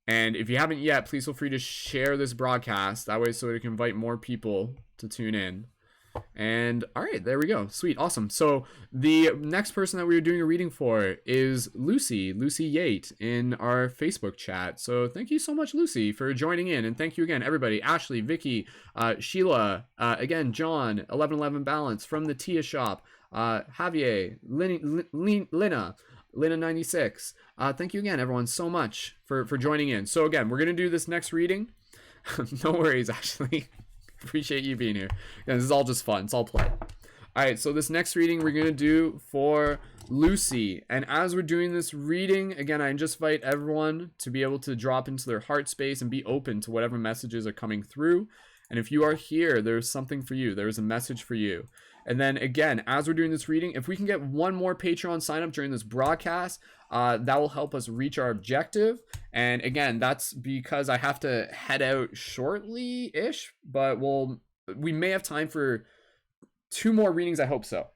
And if you haven't yet, please feel free to share this broadcast. That way so we can invite more people to tune in. And all right, there we go. Sweet. Awesome. So the next person that we were doing a reading for is Lucy Yate in our Facebook chat. So thank you so much, Lucy, for joining in. And thank you again, everybody. Ashley, Vicky, Sheila, again, John, 1111 Balance from the Tia Shop, Javier, Lina 96. Thank you again, everyone, so much for joining in. So again, we're going to do this next reading. No worries, Ashley. Appreciate you being here. Yeah, this is all just fun. It's all play. All right, so this next reading we're going to do for Lucy. And as we're doing this reading, again, I just invite everyone to be able to drop into their heart space and be open to whatever messages are coming through. And if you are here, there's something for you. There is a message for you. And then again, as we're doing this reading, if we can get one more Patreon sign up during this broadcast, that will help us reach our objective. And again, that's because I have to head out shortly-ish, but we may have time for 2 more readings. I hope so.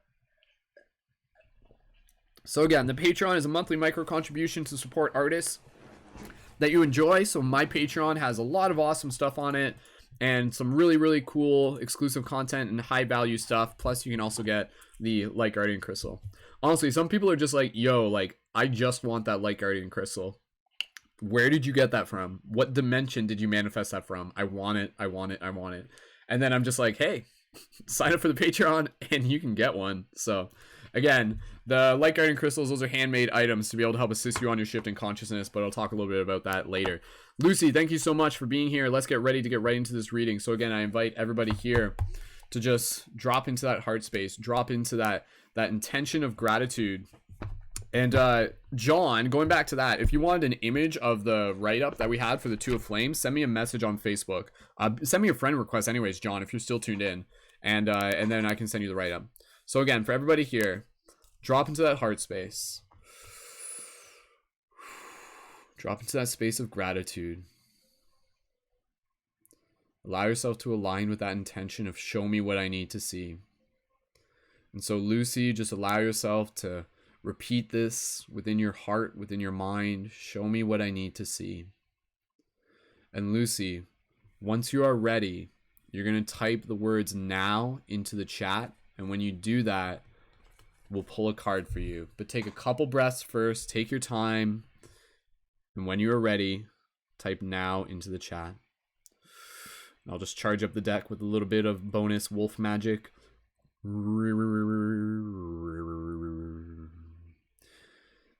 So again, the Patreon is a monthly micro contribution to support artists that you enjoy. So my Patreon has a lot of awesome stuff on it, and some really, really cool exclusive content and high value stuff. Plus you can also get the Light Guardian Crystal. Honestly, some people are just like, yo, like, I just want that Light Guardian Crystal. Where did you get that from? What dimension did you manifest that from? I want it. And then I'm just like, hey, sign up for the Patreon and you can get one. So again, the Light Guardian Crystals, those are handmade items to be able to help assist you on your shift in consciousness, but I'll talk a little bit about that later. Lucy, thank you so much for being here. Let's get ready to get right into this reading. So again, I invite everybody here to just drop into that heart space, drop into that intention of gratitude. And John, going back to that, if you wanted an image of the write-up that we had for the Two of Flames, send me a message on Facebook. Send me a friend request anyways, John, if you're still tuned in. And then I can send you the write-up. So again, for everybody here, drop into that heart space. Drop into that space of gratitude. Allow yourself to align with that intention of show me what I need to see. And so Lucy, just allow yourself to repeat this within your heart, within your mind. Show me what I need to see. And Lucy, once you are ready, you're going to type the words now into the chat. And when you do that, we'll pull a card for you. But take a couple breaths first. Take your time. And when you are ready, type now into the chat. And I'll just charge up the deck with a little bit of bonus wolf magic.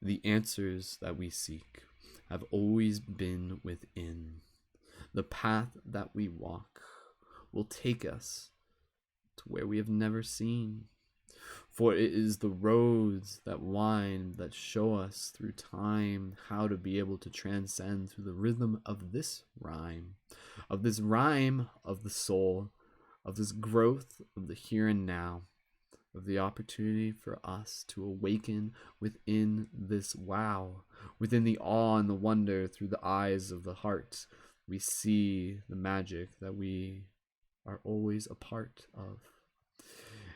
The answers that we seek have always been within. The path that we walk will take us to where we have never seen. For it is the roads that wind that show us through time how to be able to transcend through the rhythm of this rhyme of the soul, of this growth of the here and now, of the opportunity for us to awaken within this wow, within the awe and the wonder through the eyes of the heart. We see the magic that we are always a part of.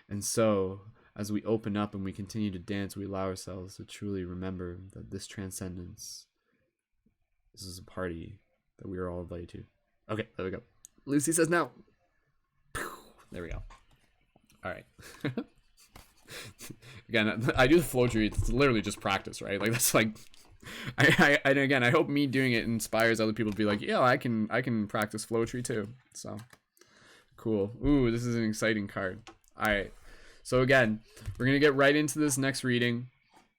And so, as we open up and we continue to dance, we allow ourselves to truly remember that this transcendence, this is a party that we are all invited to. Okay, there we go. Lucy says now. There we go. All right. Again, I do the flow tree. It's literally just practice, right? Like that's like, and again, I hope me doing it inspires other people to be like, yeah, I can practice flow tree too. So cool. Ooh, this is an exciting card. All right. So again, we're going to get right into this next reading.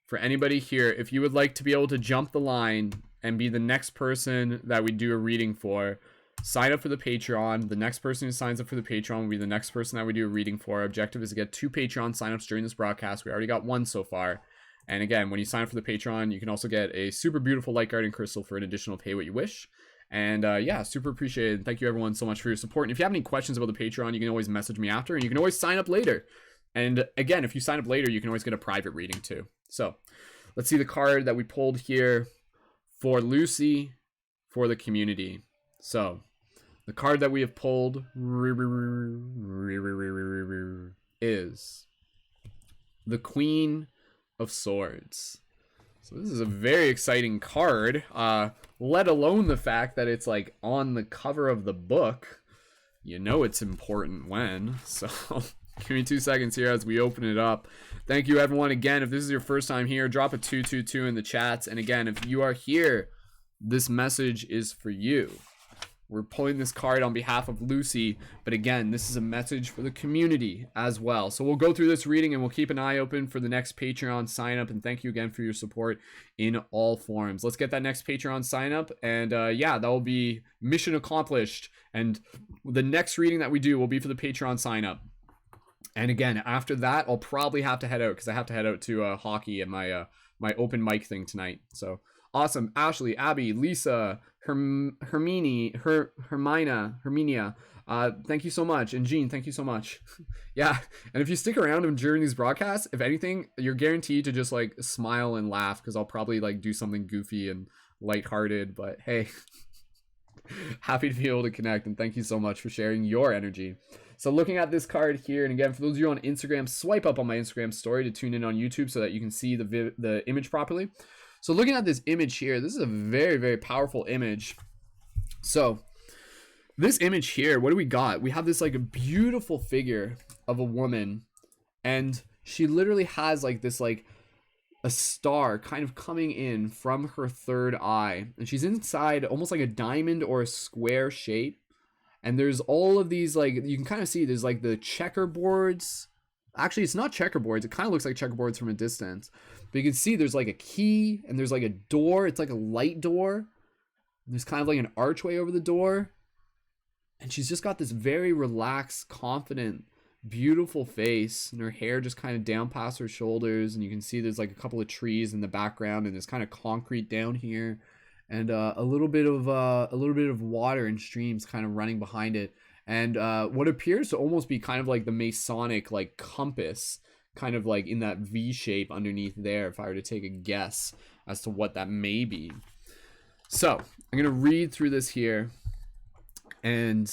For anybody here, if you would like to be able to jump the line and be the next person that we do a reading for, sign up for the Patreon. The next person who signs up for the Patreon will be the next person that we do a reading for. Our objective is to get 2 Patreon signups during this broadcast. We already got 1 so far. And again, when you sign up for the Patreon, you can also get a super beautiful light guardian crystal for an additional pay what you wish. And yeah, super appreciated. Thank you everyone so much for your support. And if you have any questions about the Patreon, you can always message me after, and you can always sign up later. And again, if you sign up later, you can always get a private reading too. So let's see the card that we pulled here for Lucy for the community. So the card that we have pulled is the Queen of Swords. So this is a very exciting card, let alone the fact that it's like on the cover of the book. You know it's important when. So give me 2 seconds here as we open it up. Thank you everyone. Again, if this is your first time here, drop a 222 in the chats. And again, if you are here, this message is for you. We're pulling this card on behalf of Lucy, but again, this is a message for the community as well. So we'll go through this reading and we'll keep an eye open for the next Patreon sign up. And thank you again for your support in all forms. Let's get that next Patreon sign up. And yeah, that will be mission accomplished. And the next reading that we do will be for the Patreon sign up. And again, after that, I'll probably have to head out because I have to head out to hockey and my my open mic thing tonight. So awesome. Ashley, Abby, Lisa, Herminia, thank you so much. And Jean, thank you so much. Yeah. And if you stick around during these broadcasts, if anything, you're guaranteed to just like smile and laugh because I'll probably like do something goofy and lighthearted. But hey, happy to be able to connect. And thank you so much for sharing your energy. So looking at this card here, and again, for those of you on Instagram, swipe up on my Instagram story to tune in on YouTube so that you can see the image properly. So looking at this image here, this is a very, very powerful image. So this image here, what do we got? We have this like a beautiful figure of a woman, and she literally has like this like a star kind of coming in from her third eye, and she's inside almost like a diamond or a square shape. And there's all of these, like, you can kind of see there's like the checkerboards. Actually, it's not checkerboards. It kind of looks like checkerboards from a distance. But you can see there's like a key and there's like a door. It's like a light door. There's kind of like an archway over the door. And she's just got this very relaxed, confident, beautiful face. And her hair just kind of down past her shoulders. And you can see there's like a couple of trees in the background. And there's kind of concrete down here. And a little bit of water and streams kind of running behind it, and what appears to almost be kind of like the Masonic like compass, kind of like in that V shape underneath there. If I were to take a guess as to what that may be, so I'm gonna read through this here, and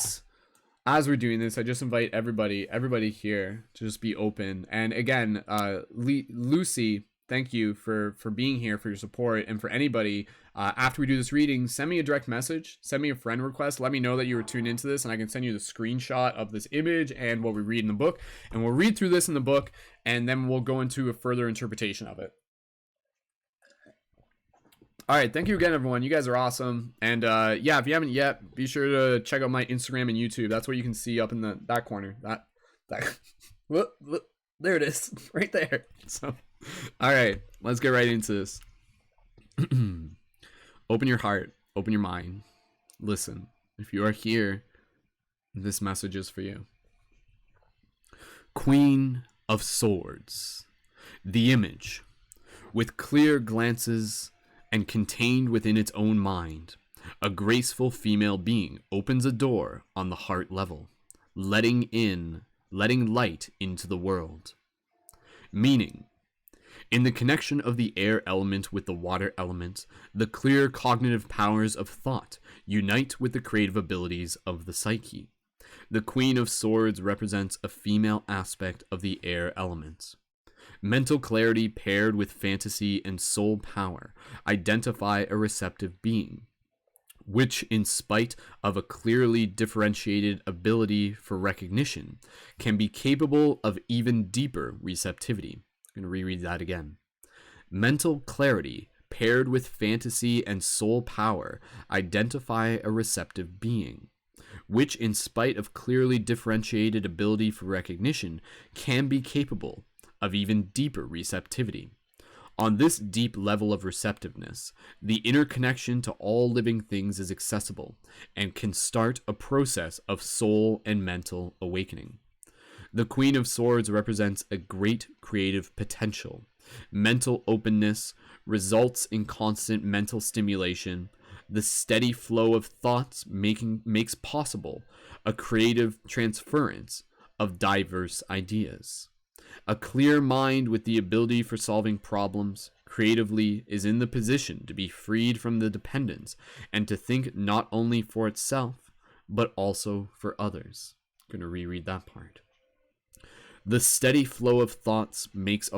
as we're doing this, I just invite everybody here to just be open. And again, Lucy, thank you for being here, for your support, and for anybody. After we do this reading, send me a direct message, send me a friend request, let me know that you were tuned into this, and I can send you the screenshot of this image and what we read in the book, and we'll read through this in the book, and then we'll go into a further interpretation of it. All right, thank you again, everyone. You guys are awesome. And yeah, if you haven't yet, be sure to check out my Instagram and YouTube. That's what you can see up in that corner. That look, there it is, right there. So, all right, let's get right into this. Open your heart, open your mind, listen. If you are here, this message is for you. Queen of Swords, the image, with clear glances and contained within its own mind, a graceful female being opens a door on the heart level, letting light into the world. Meaning, in the connection of the air element with the water element, the clear cognitive powers of thought unite with the creative abilities of the psyche. The Queen of Swords represents a female aspect of the air element. Mental clarity paired with fantasy and soul power identify a receptive being, which, in spite of a clearly differentiated ability for recognition, can be capable of even deeper receptivity. I'm going to reread that again. Mental clarity paired with fantasy and soul power identify a receptive being, which, in spite of clearly differentiated ability for recognition, can be capable of even deeper receptivity. On this deep level of receptiveness, the interconnection to all living things is accessible and can start a process of soul and mental awakening. The Queen of Swords represents a great creative potential. Mental openness results in constant mental stimulation. The steady flow of thoughts makes possible a creative transference of diverse ideas. A clear mind with the ability for solving problems creatively is in the position to be freed from the dependence and to think not only for itself, but also for others. I'm going to reread that part. The steady flow of thoughts makes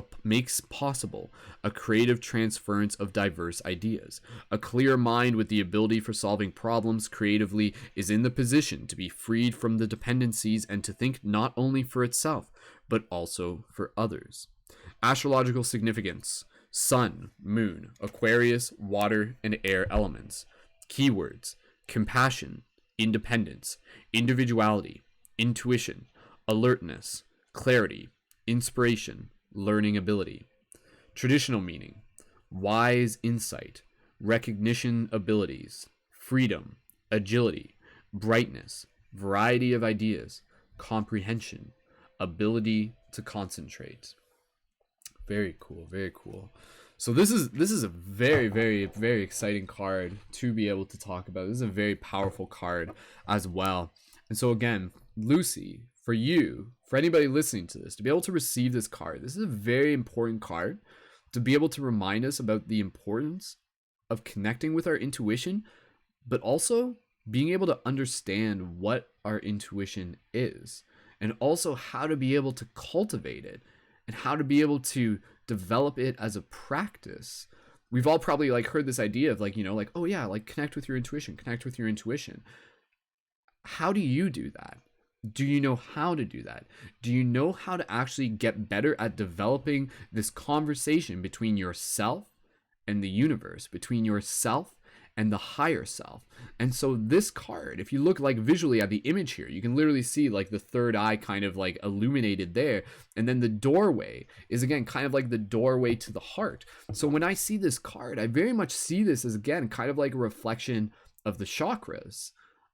possible a creative transference of diverse ideas. A clear mind with the ability for solving problems creatively is in the position to be freed from the dependencies and to think not only for itself, but also for others. Astrological significance: Sun, Moon, Aquarius, water, and air elements. Keywords: compassion, independence, individuality, intuition, alertness, clarity, inspiration, learning ability. Traditional meaning: wise insight, recognition abilities, freedom, agility, brightness, variety of ideas, comprehension, ability to concentrate. Very cool, very cool. So this is a very, very, very exciting card to be able to talk about. This is a very powerful card as well. And so again, Lucy, for you, for anybody listening to this, to be able to receive this card, this is a very important card to be able to remind us about the importance of connecting with our intuition, but also being able to understand what our intuition is, and also how to be able to cultivate it and how to be able to develop it as a practice. We've all probably like heard this idea of like, like, oh yeah, like connect with your intuition, connect with your intuition. How do you do that? Do you know how to do that? Do you know how to actually get better at developing this conversation between yourself and the universe, between yourself and the higher self? And so this card, if you look like visually at the image here, you can literally see like the third eye kind of like illuminated there. And then the doorway is again kind of like the doorway to the heart. So when I see this card, I very much see this as again kind of like a reflection of the chakras,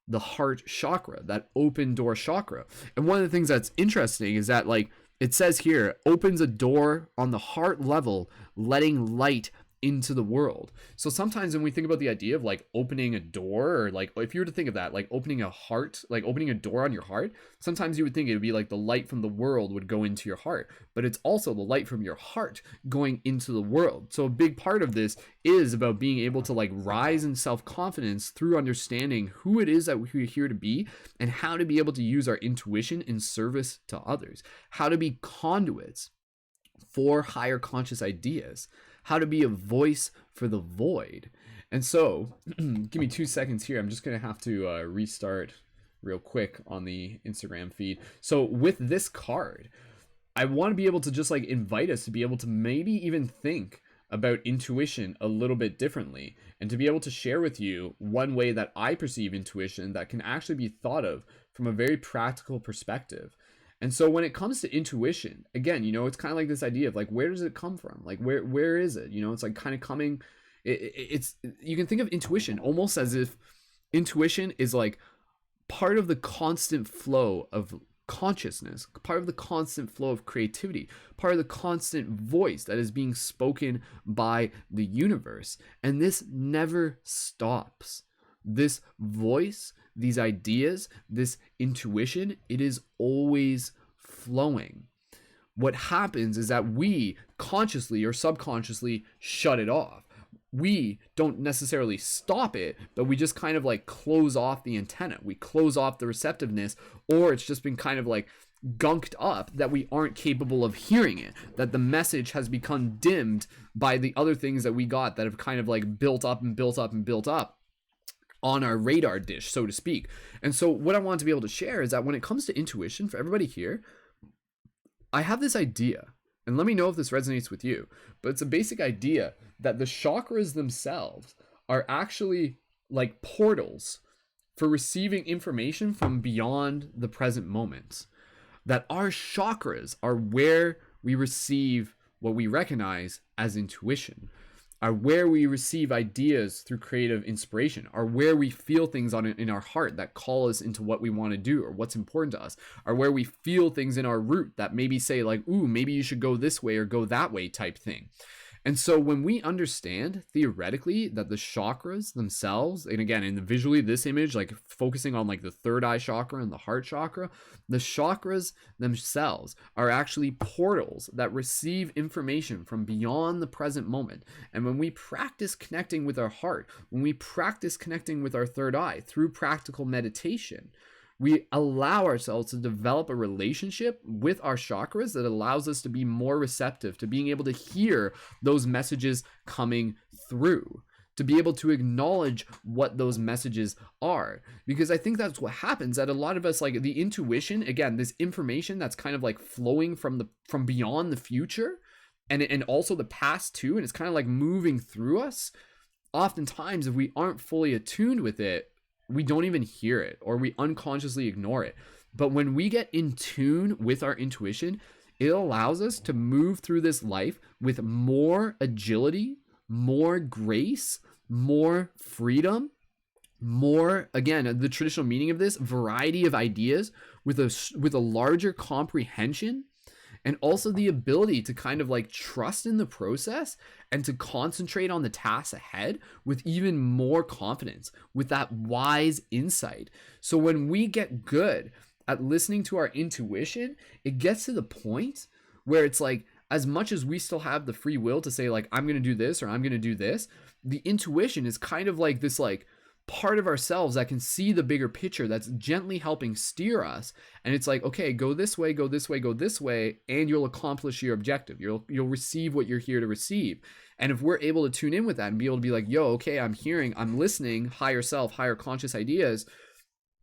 the heart chakra, that open door chakra. And one of the things that's interesting is that like it says here, opens a door on the heart level, letting light into the world. So sometimes when we think about the idea of like opening a door, or like if you were to think of that, like opening a heart, like opening a door on your heart, sometimes you would think it would be like the light from the world would go into your heart, but it's also the light from your heart going into the world. So a big part of this is about being able to like rise in self-confidence through understanding who it is that we're here to be and how to be able to use our intuition in service to others, how to be conduits for higher conscious ideas, how to be a voice for the void. And so give me 2 seconds here. I'm just going to have to restart real quick on the Instagram feed. So with this card, I want to be able to just like invite us to be able to maybe even think about intuition a little bit differently, and to be able to share with you one way that I perceive intuition that can actually be thought of from a very practical perspective. And so when it comes to intuition, again, it's kind of like this idea of like, where does it come from? Like, where is it? It's like kind of coming, it's, you can think of intuition almost as if intuition is like part of the constant flow of consciousness, part of the constant flow of creativity, part of the constant voice that is being spoken by the universe. And this never stops. This voice, these ideas, this intuition, it is always flowing. What happens is that we consciously or subconsciously shut it off. We don't necessarily stop it, but we just kind of like close off the antenna. We close off the receptiveness, or it's just been kind of like gunked up that we aren't capable of hearing it, that the message has become dimmed by the other things that we got that have kind of like built up and built up and built up on our radar dish, so to speak. And so what I want to be able to share is that when it comes to intuition, for everybody here, I have this idea, and let me know if this resonates with you, but it's a basic idea that the chakras themselves are actually like portals for receiving information from beyond the present moment. That our chakras are where we receive what we recognize as intuition, are where we receive ideas through creative inspiration, are where we feel things in our heart that call us into what we want to do or what's important to us, are where we feel things in our root that maybe say like, ooh, maybe you should go this way or go that way type thing. And so when we understand theoretically that the chakras themselves, and again, in the visually, this image, like focusing on like the third eye chakra and the heart chakra, the chakras themselves are actually portals that receive information from beyond the present moment. And when we practice connecting with our heart, when we practice connecting with our third eye through practical meditation, we allow ourselves to develop a relationship with our chakras that allows us to be more receptive to being able to hear those messages coming through, to be able to acknowledge what those messages are. Because I think that's what happens, that a lot of us, like the intuition, again, this information that's kind of like flowing from beyond the future and also the past too, and it's kind of like moving through us. Oftentimes, if we aren't fully attuned with it, we don't even hear it, or we unconsciously ignore it. But when we get in tune with our intuition, it allows us to move through this life with more agility, more grace, more freedom, more, again, the traditional meaning of this, variety of ideas with a larger comprehension, and also the ability to kind of like trust in the process and to concentrate on the tasks ahead with even more confidence, with that wise insight. So when we get good at listening to our intuition, it gets to the point where it's like, as much as we still have the free will to say like, I'm going to do this or I'm going to do this, the intuition is kind of like this like part of ourselves that can see the bigger picture, that's gently helping steer us. And it's like, okay, go this way, go this way, go this way, and you'll accomplish your objective. You'll receive what you're here to receive. And if we're able to tune in with that and be able to be like, yo, okay, I'm hearing, I'm listening, higher self, higher conscious ideas,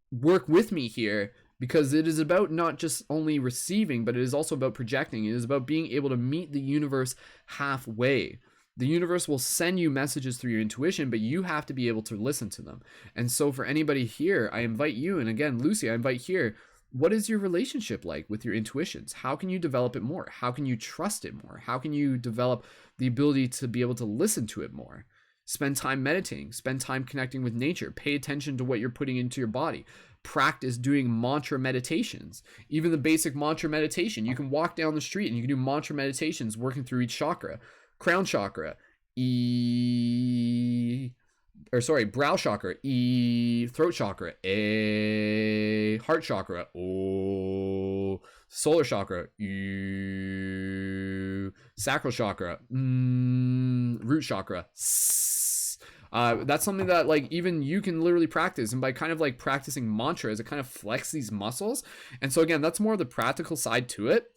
work with me here, because it is about not just only receiving, but it is also about projecting. It is about being able to meet the universe halfway. The universe will send you messages through your intuition, but you have to be able to listen to them. And so for anybody here, I invite you, and again, Lucy, I invite here, what is your relationship like with your intuitions? How can you develop it more? How can you trust it more? How can you develop the ability to be able to listen to it more? Spend time meditating, spend time connecting with nature, pay attention to what you're putting into your body. Practice doing mantra meditations. Even the basic mantra meditation, you can walk down the street and you can do mantra meditations working through each chakra. Crown chakra, brow chakra, E, throat chakra, A, heart chakra, O, solar chakra, U, sacral chakra, root chakra, S. That's something that like even you can literally practice, and by kind of like practicing mantras, it kind of flex these muscles. And so again, that's more of the practical side to it.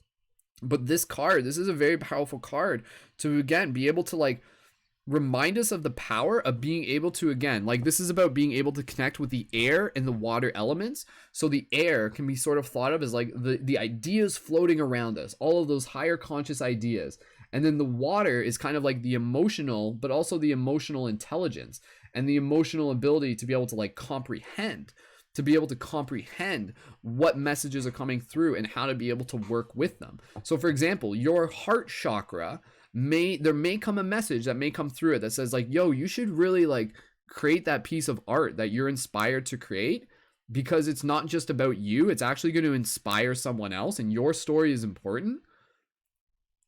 But this is a very powerful card to, again, be able to like remind us of the power of being able to, again, like this is about being able to connect with the air and the water elements. So the air can be sort of thought of as like the ideas floating around us, all of those higher conscious ideas. And then the water is kind of like the emotional, but also the emotional intelligence and the emotional ability to be able to like comprehend what messages are coming through and how to be able to work with them. So for example, your heart chakra there may come a message that may come through it that says like, yo, you should really like create that piece of art that you're inspired to create, because it's not just about you, it's actually going to inspire someone else, and your story is important.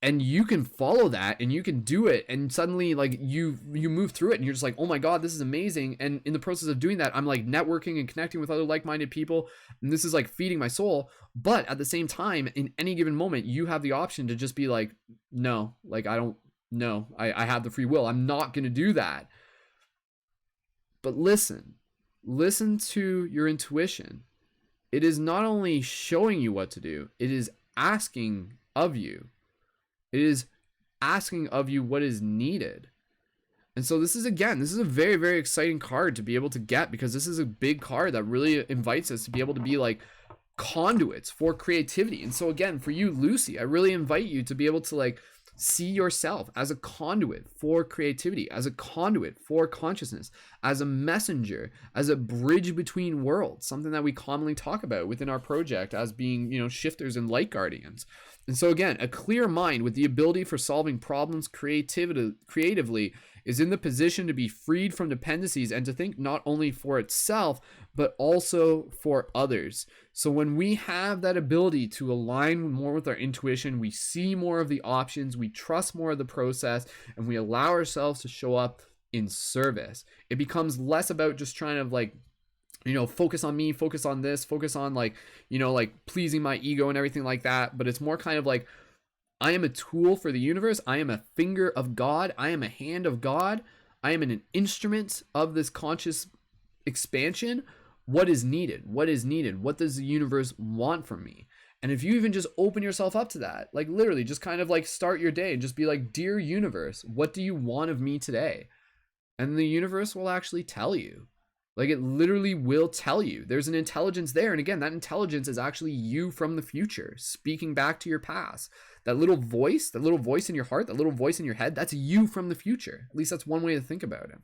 And you can follow that and you can do it, and suddenly like you move through it and you're just like, oh my God, this is amazing. And in the process of doing that, I'm like networking and connecting with other like-minded people, and this is like feeding my soul. But at the same time, in any given moment, you have the option to just be like, no, like I don't know, I have the free will, I'm not going to do that. But listen to your intuition. It is not only showing you what to do, it is asking of you. It is asking of you what is needed. And so this is a very, very exciting card to be able to get, because this is a big card that really invites us to be able to be like conduits for creativity. And so again, for you, Lucy, I really invite you to be able to like See yourself as a conduit for creativity, as a conduit for consciousness, as a messenger, as a bridge between worlds, something that we commonly talk about within our project as being, shifters and light guardians. And so again, a clear mind with the ability for solving problems creatively is in the position to be freed from dependencies and to think not only for itself, but also for others. So when we have that ability to align more with our intuition, we see more of the options, we trust more of the process, and we allow ourselves to show up in service. It becomes less about just trying to focus on me, focus on this, focus on pleasing my ego and everything like that. But it's more kind of like, I am a tool for the universe. I am a finger of God. I am a hand of God. I am an instrument of this conscious expansion. What is needed? What is needed? What does the universe want from me? And if you even just open yourself up to that, like literally just kind of like start your day and just be like, dear universe, what do you want of me today? And the universe will actually tell you. Like it literally will tell you. There's an intelligence there. And again, that intelligence is actually you from the future, speaking back to your past. That little voice in your heart, that little voice in your head, that's you from the future. At least that's one way to think about it.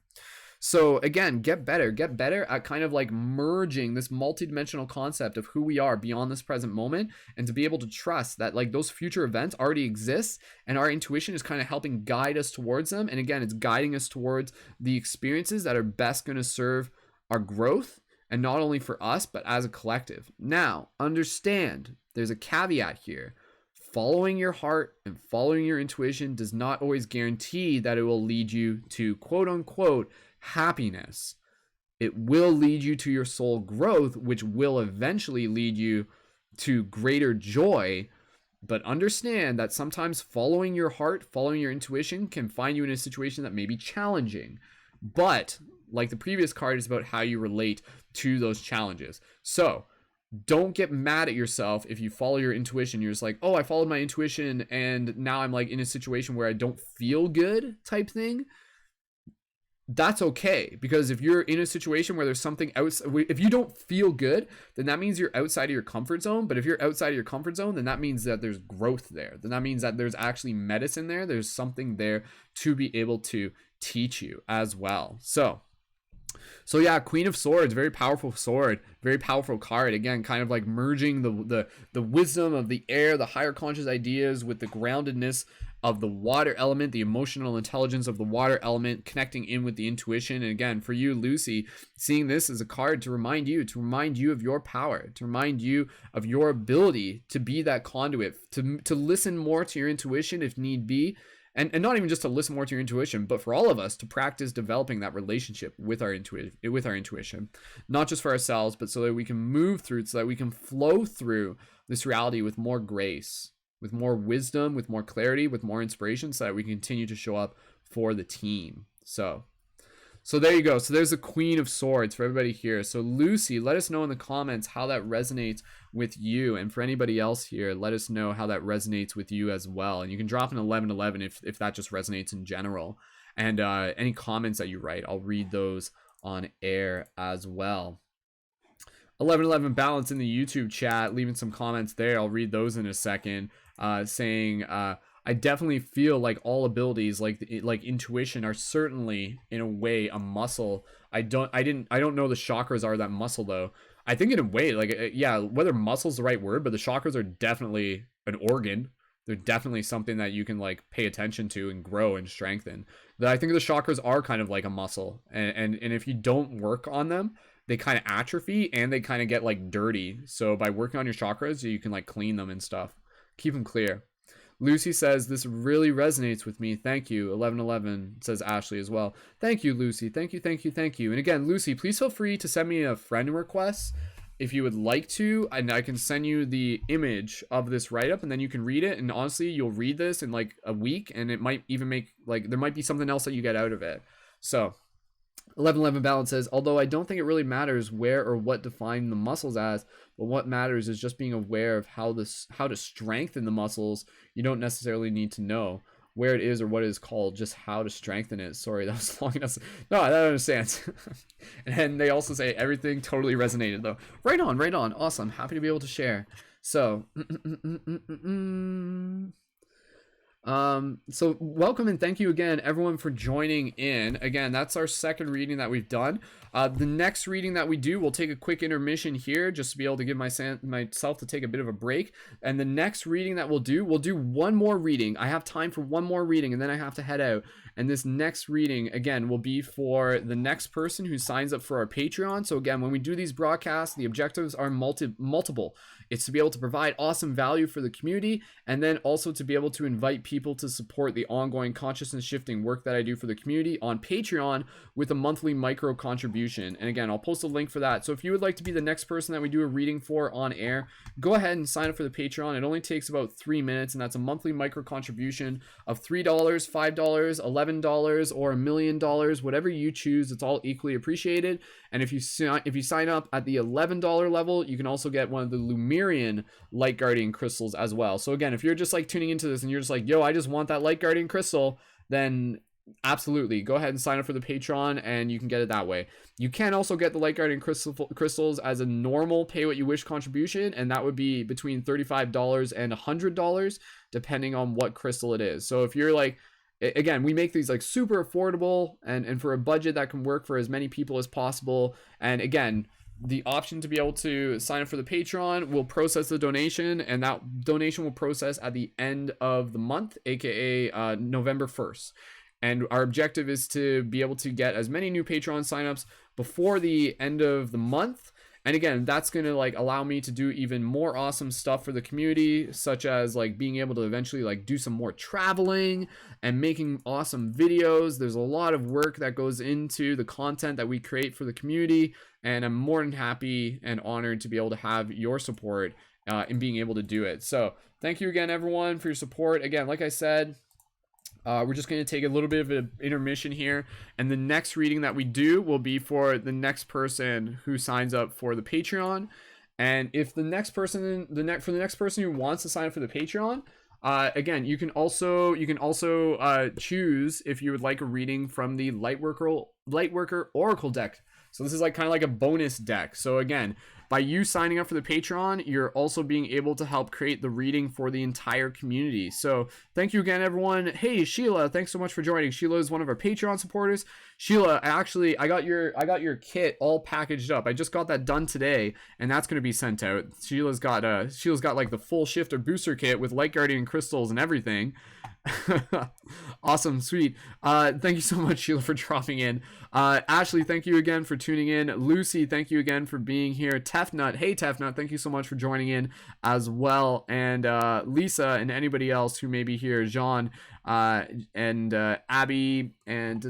So again, get better at kind of like merging this multidimensional concept of who we are beyond this present moment, and to be able to trust that like those future events already exist and our intuition is kind of helping guide us towards them. And again, it's guiding us towards the experiences that are best going to serve our growth, and not only for us, but as a collective. Now, understand there's a caveat here. Following your heart and following your intuition does not always guarantee that it will lead you to quote unquote happiness. It will lead you to your soul growth, which will eventually lead you to greater joy. But understand that sometimes following your heart, following your intuition can find you in a situation that may be challenging. But like the previous card is about how you relate to those challenges. So don't get mad at yourself if you follow your intuition. You're just like, oh, I followed my intuition and now I'm like in a situation where I don't feel good type thing. That's okay, because if you're in a situation where there's something outside, if you don't feel good, then that means you're outside of your comfort zone. But if you're outside of your comfort zone, then that means that there's growth there. Then that means that there's actually medicine there. There's something there to be able to teach you as well. So yeah, Queen of Swords, very powerful sword, very powerful card. Again, kind of like merging the wisdom of the air, the higher conscious ideas with the groundedness of the water element, the emotional intelligence of the water element, connecting in with the intuition. And again, for you, Lucy, seeing this as a card to remind you of your power, to remind you of your ability to be that conduit, to listen more to your intuition if need be. And not even just to listen more to your intuition, but for all of us to practice developing that relationship with our intuition, not just for ourselves, but so that we can move through, so that we can flow through this reality with more grace, with more wisdom, with more clarity, with more inspiration, so that we continue to show up for the team. So there you go. So there's the Queen of Swords for everybody here. So Lucy, let us know in the comments how that resonates with you. And for anybody else here, let us know how that resonates with you as well. And you can drop an 1111 if that just resonates in general. And any comments that you write, I'll read those on air as well. 1111 Balance in the YouTube chat, leaving some comments there. I'll read those in a second, saying... I definitely feel like all abilities like intuition are certainly in a way a muscle. I don't know the chakras are that muscle though. I think in a way, like, yeah, whether muscle's the right word, but the chakras are definitely an organ. They're definitely something that you can like pay attention to and grow and strengthen. That I think the chakras are kind of like a muscle, and if you don't work on them, they kind of atrophy and they kind of get like dirty. So by working on your chakras, you can like clean them and stuff, keep them clear. Lucy says, this really resonates with me. Thank you. 1111 says Ashley as well. Thank you, Lucy. Thank you, thank you, thank you. And again, Lucy, please feel free to send me a friend request if you would like to, and I can send you the image of this write-up, and then you can read it. And honestly, you'll read this in like a week, and it might even make, like, there might be something else that you get out of it. So 1111 Balance says, although I don't think it really matters where or what define the muscles as, but what matters is just being aware of how to strengthen the muscles. You don't necessarily need to know where it is or what it is called, just how to strengthen it. Sorry, that was long enough. No, I don't understand. And they also say everything totally resonated though. Right on, right on. Awesome. Happy to be able to share. So So welcome and thank you again, everyone, for joining in. Again, that's our second reading that we've done. The next reading that we do, we'll take a quick intermission here just to be able to give myself to take a bit of a break. And the next reading that we'll do one more reading. I have time for one more reading and then I have to head out. And this next reading, again, will be for the next person who signs up for our Patreon. So again, when we do these broadcasts, the objectives are multiple. It's to be able to provide awesome value for the community, and then also to be able to invite people to support the ongoing consciousness shifting work that I do for the community on Patreon with a monthly micro contribution. And again, I'll post a link for that. So if you would like to be the next person that we do a reading for on air, go ahead and sign up for the Patreon. It only takes about 3 minutes, and that's a monthly micro contribution of $3, $5, $11, or $1 million, whatever you choose. It's all equally appreciated. And if you sign up at the $11 level, you can also get one of the Lumerian Light Guardian crystals as well. So again, if you're just like tuning into this and you're just like, yo, I just want that Light Guardian crystal, then absolutely go ahead and sign up for the Patreon and you can get it that way. You can also get the Light Guardian crystals as a normal pay what you wish contribution, and that would be between $35 and $100 depending on what crystal it is. So if you're like, again, we make these like super affordable and for a budget that can work for as many people as possible. And again, the option to be able to sign up for the Patreon will process the donation, and that donation will process at the end of the month, aka November 1st. And our objective is to be able to get as many new Patreon signups before the end of the month. And again, that's going to like allow me to do even more awesome stuff for the community, such as like being able to eventually like do some more traveling and making awesome videos. There's a lot of work that goes into the content that we create for the community, and I'm more than happy and honored to be able to have your support in being able to do it. So thank you again, everyone, for your support. Again, like I said, we're just going to take a little bit of an intermission here, and the next reading that we do will be for the next person who signs up for the Patreon. And if the next person, for the next person who wants to sign up for the Patreon, again, you can also choose if you would like a reading from the Lightworker Oracle deck. So this is like kind of like a bonus deck. So again, by you signing up for the Patreon, you're also being able to help create the reading for the entire community. So thank you again, everyone. Hey, Sheila, thanks so much for joining. Sheila is one of our Patreon supporters. Sheila, I got your kit all packaged up. I just got that done today, and that's going to be sent out. Sheila's got like the full shifter booster kit with Light Guardian crystals and everything. Awesome, sweet. Thank you so much, Sheila, for dropping in. Ashley, thank you again for tuning in. Lucy, thank you again for being here. Tefnut, hey Tefnut, thank you so much for joining in as well. And Lisa and anybody else who may be here, Jean, and Abby, and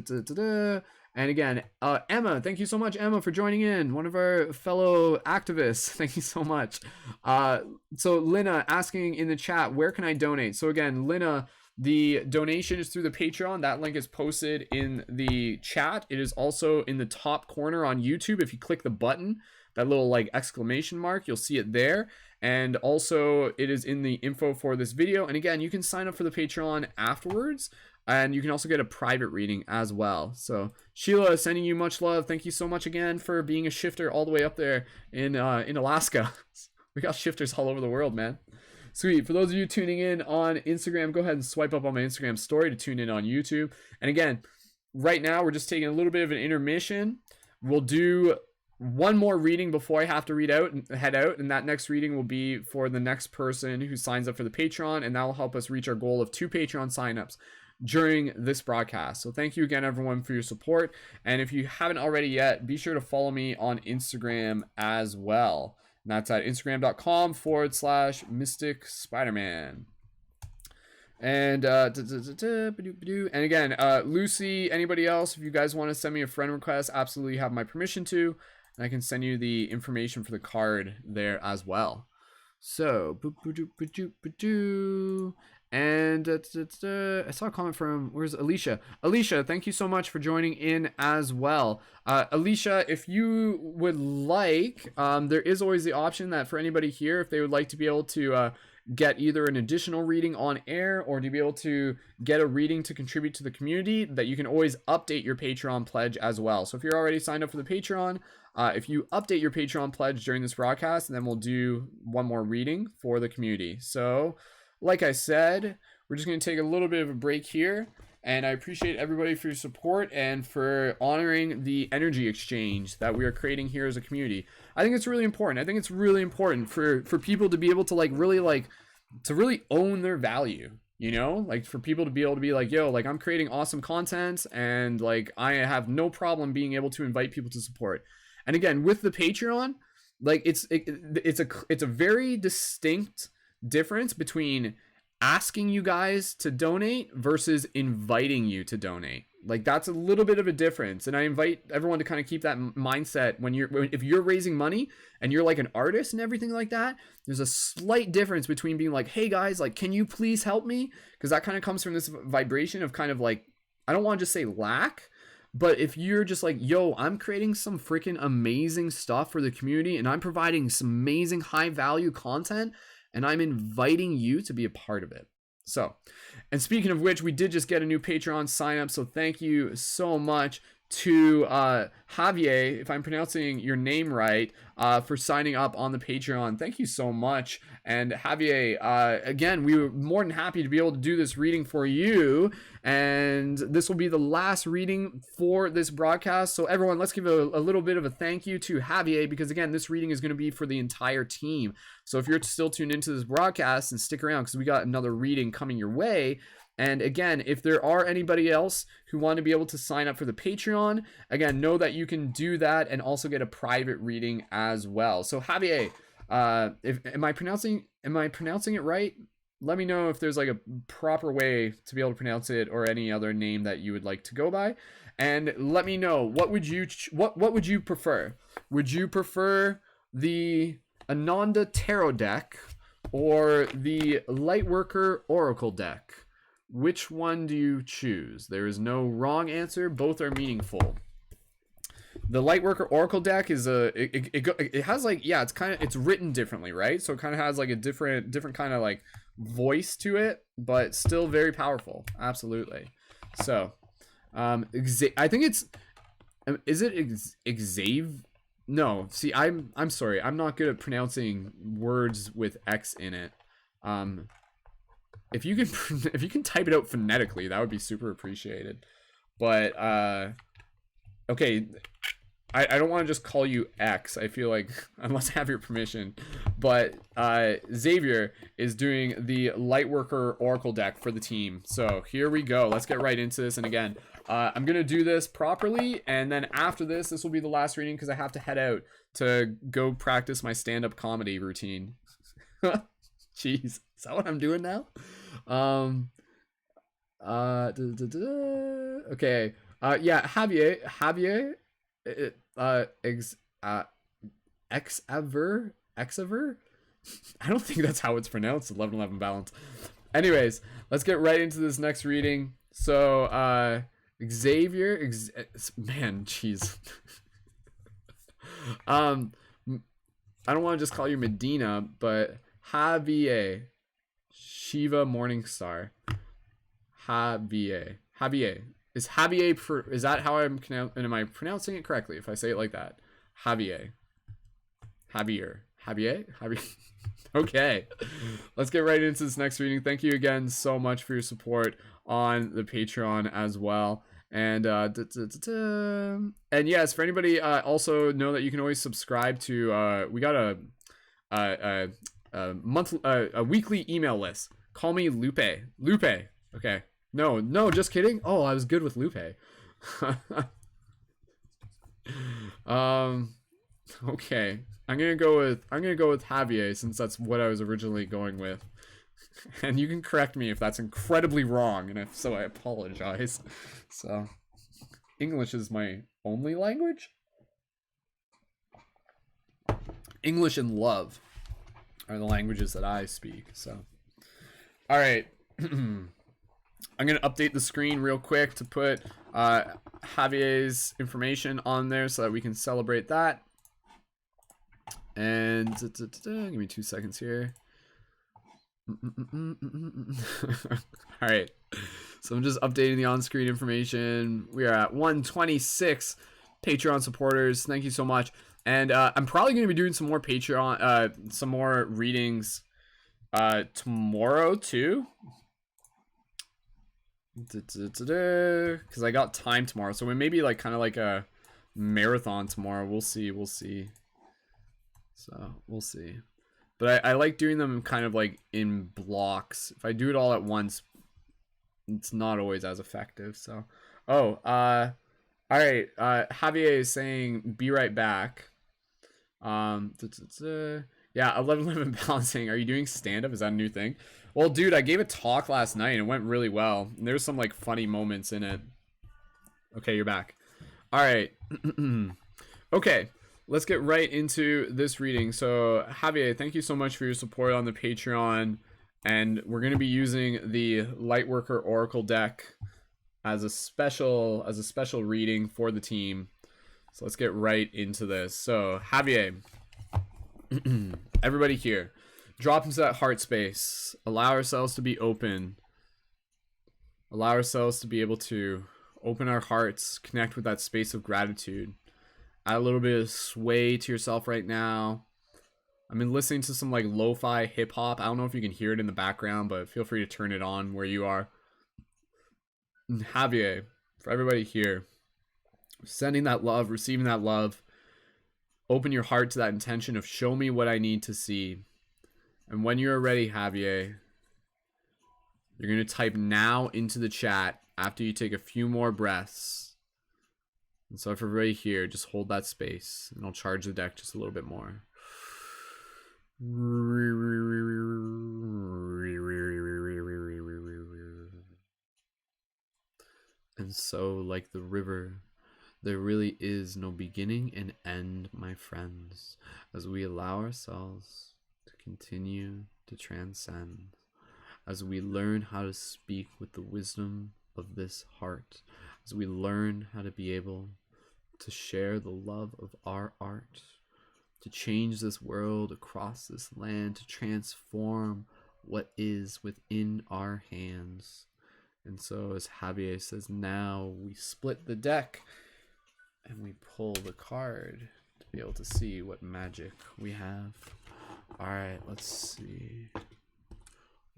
and again, Emma, thank you so much, Emma, for joining in, one of our fellow activists. Thank you so much. So Lina asking in the chat, where can I donate? So again, Lina, the donation is through the Patreon. That link is posted in the chat. It is also in the top corner on YouTube. If you click the button, that little like exclamation mark, you'll see it there. And also it is in the info for this video. And again, you can sign up for the Patreon afterwards, and you can also get a private reading as well. So Sheila, sending you much love. Thank you so much again for being a shifter all the way up there in Alaska. We got shifters all over the world, man. Sweet. For those of you tuning in on Instagram, go ahead and swipe up on my Instagram story to tune in on YouTube. And again, right now we're just taking a little bit of an intermission. We'll do one more reading before I have to head out, and that next reading will be for the next person who signs up for the Patreon, and that will help us reach our goal of 2 Patreon signups during this broadcast. So thank you again, everyone, for your support. And if you haven't already yet, be sure to follow me on Instagram as well. And that's at instagram.com/Mystic Spider-Man. And and again, Lucy, anybody else, if you guys want to send me a friend request, absolutely have my permission to, and I can send you the information for the card there as well. So and I saw a comment from, where's Alicia? Alicia, thank you so much for joining in as well. Alicia, if you would like, there is always the option that for anybody here, if they would like to be able to get either an additional reading on air or to be able to get a reading to contribute to the community, that you can always update your Patreon pledge as well. So if you're already signed up for the Patreon, if you update your Patreon pledge during this broadcast, then we'll do one more reading for the community. So like I said, we're just going to take a little bit of a break here. And I appreciate everybody for your support and for honoring the energy exchange that we are creating here as a community. I think it's really important. I think it's really important for people to be able to really own their value, you know, like for people to be able to be like, yo, like I'm creating awesome content and like I have no problem being able to invite people to support. And again, with the Patreon, like it's a very distinct difference between asking you guys to donate versus inviting you to donate. Like that's a little bit of a difference, and I invite everyone to kind of keep that mindset if you're raising money and you're like an artist and everything like that. There's a slight difference between being like, hey guys, like can you please help me, because that kind of comes from this vibration of kind of like, I don't want to just say lack, but if you're just like, yo, I'm creating some freaking amazing stuff for the community and I'm providing some amazing high value content and I'm inviting you to be a part of it. So, and speaking of which, we did just get a new Patreon sign up. So thank you so much to Javier, if I'm pronouncing your name right, for signing up on the Patreon. Thank you so much. And Javier, again, we were more than happy to be able to do this reading for you. And this will be the last reading for this broadcast. So everyone, let's give a little bit of a thank you to Javier, because again, this reading is going to be for the entire team. So if you're still tuned into this broadcast, and stick around because we got another reading coming your way. And again, if there are anybody else who want to be able to sign up for the Patreon, again, know that you can do that and also get a private reading as well. So Javier, am I pronouncing it right? Let me know if there's like a proper way to be able to pronounce it, or any other name that you would like to go by. And let me know, what would you prefer? Would you prefer the Ananda Tarot deck or the Lightworker Oracle deck? Which one do you choose? There is no wrong answer. Both are meaningful. The Lightworker Oracle deck is it has like, yeah, it's written differently, right? So it kind of has like a different kind of like voice to it, but still very powerful. Absolutely. So, I think it's, is it Xavier? No, see, I'm sorry. I'm not good at pronouncing words with X in it. If you can type it out phonetically, that would be super appreciated. But okay, I don't want to just call you X. I feel like I must have your permission. But Xavier is doing the Lightworker Oracle deck for the team. So here we go. Let's get right into this. And again, I'm gonna do this properly, and then after this will be the last reading because I have to head out to go practice my stand-up comedy routine. Jeez, is that what I'm doing now? Okay. Yeah, Javier, Exaver. I don't think that's how it's pronounced. 11-11 balance. Anyways, let's get right into this next reading. So, Xavier, man, jeez. I don't want to just call you Medina, but Javier, Shiva Morningstar. Javier. Is Javier, is that how am I pronouncing it correctly if I say it like that? Javier. Okay, let's get right into this next reading. Thank you again so much for your support on the Patreon as well. And and yes, for anybody, also know that you can always subscribe to we got a weekly email list. Call me Lupe. Okay, no, just kidding. Oh, I was good with Lupe. Okay, I'm gonna go with Javier, since that's what I was originally going with. And you can correct me if that's incredibly wrong, and if so, I apologize. So, English is my only language. English and love are the languages that I speak. So, all right. I'm gonna update the screen real quick to put Javier's information on there so that we can celebrate that. And give me 2 seconds here. All right, so I'm just updating the on-screen information. We are at 126 Patreon supporters. Thank you so much. And I'm probably going to be doing some more Patreon, some more readings tomorrow too. Because I got time tomorrow, so we maybe like kind of like a marathon tomorrow. We'll see. So we'll see. But I like doing them kind of like in blocks. If I do it all at once, it's not always as effective. So, all right. Javier is saying, "Be right back." Yeah, 11 balancing. Are you doing stand up? Is that a new thing? Well, dude, I gave a talk last night and it went really well. And there's some like funny moments in it. Okay, you're back. All right. Okay, let's get right into this reading. So, Javier, thank you so much for your support on the Patreon. And we're going to be using the Lightworker Oracle deck as a special reading for the team. So let's get right into this. So, Javier, everybody here, drop into that heart space. Allow ourselves to be open. Allow ourselves to be able to open our hearts, connect with that space of gratitude. Add a little bit of sway to yourself right now. I've been listening to some like lo-fi hip hop. I don't know if you can hear it in the background, but feel free to turn it on where you are. And Javier, for everybody here, sending that love, receiving that love. Open your heart to that intention of show me what I need to see. And when you're ready, Javier, you're going to type now into the chat after you take a few more breaths. And so for everybody here, just hold that space and I'll charge the deck just a little bit more. And so, like the river, there really is no beginning and end, my friends, as we allow ourselves to continue to transcend, as we learn how to speak with the wisdom of this heart, as we learn how to be able to share the love of our art, to change this world across this land, to transform what is within our hands. And so, as Javier says, now we split the deck and we pull the card to be able to see what magic we have. All right, let's see.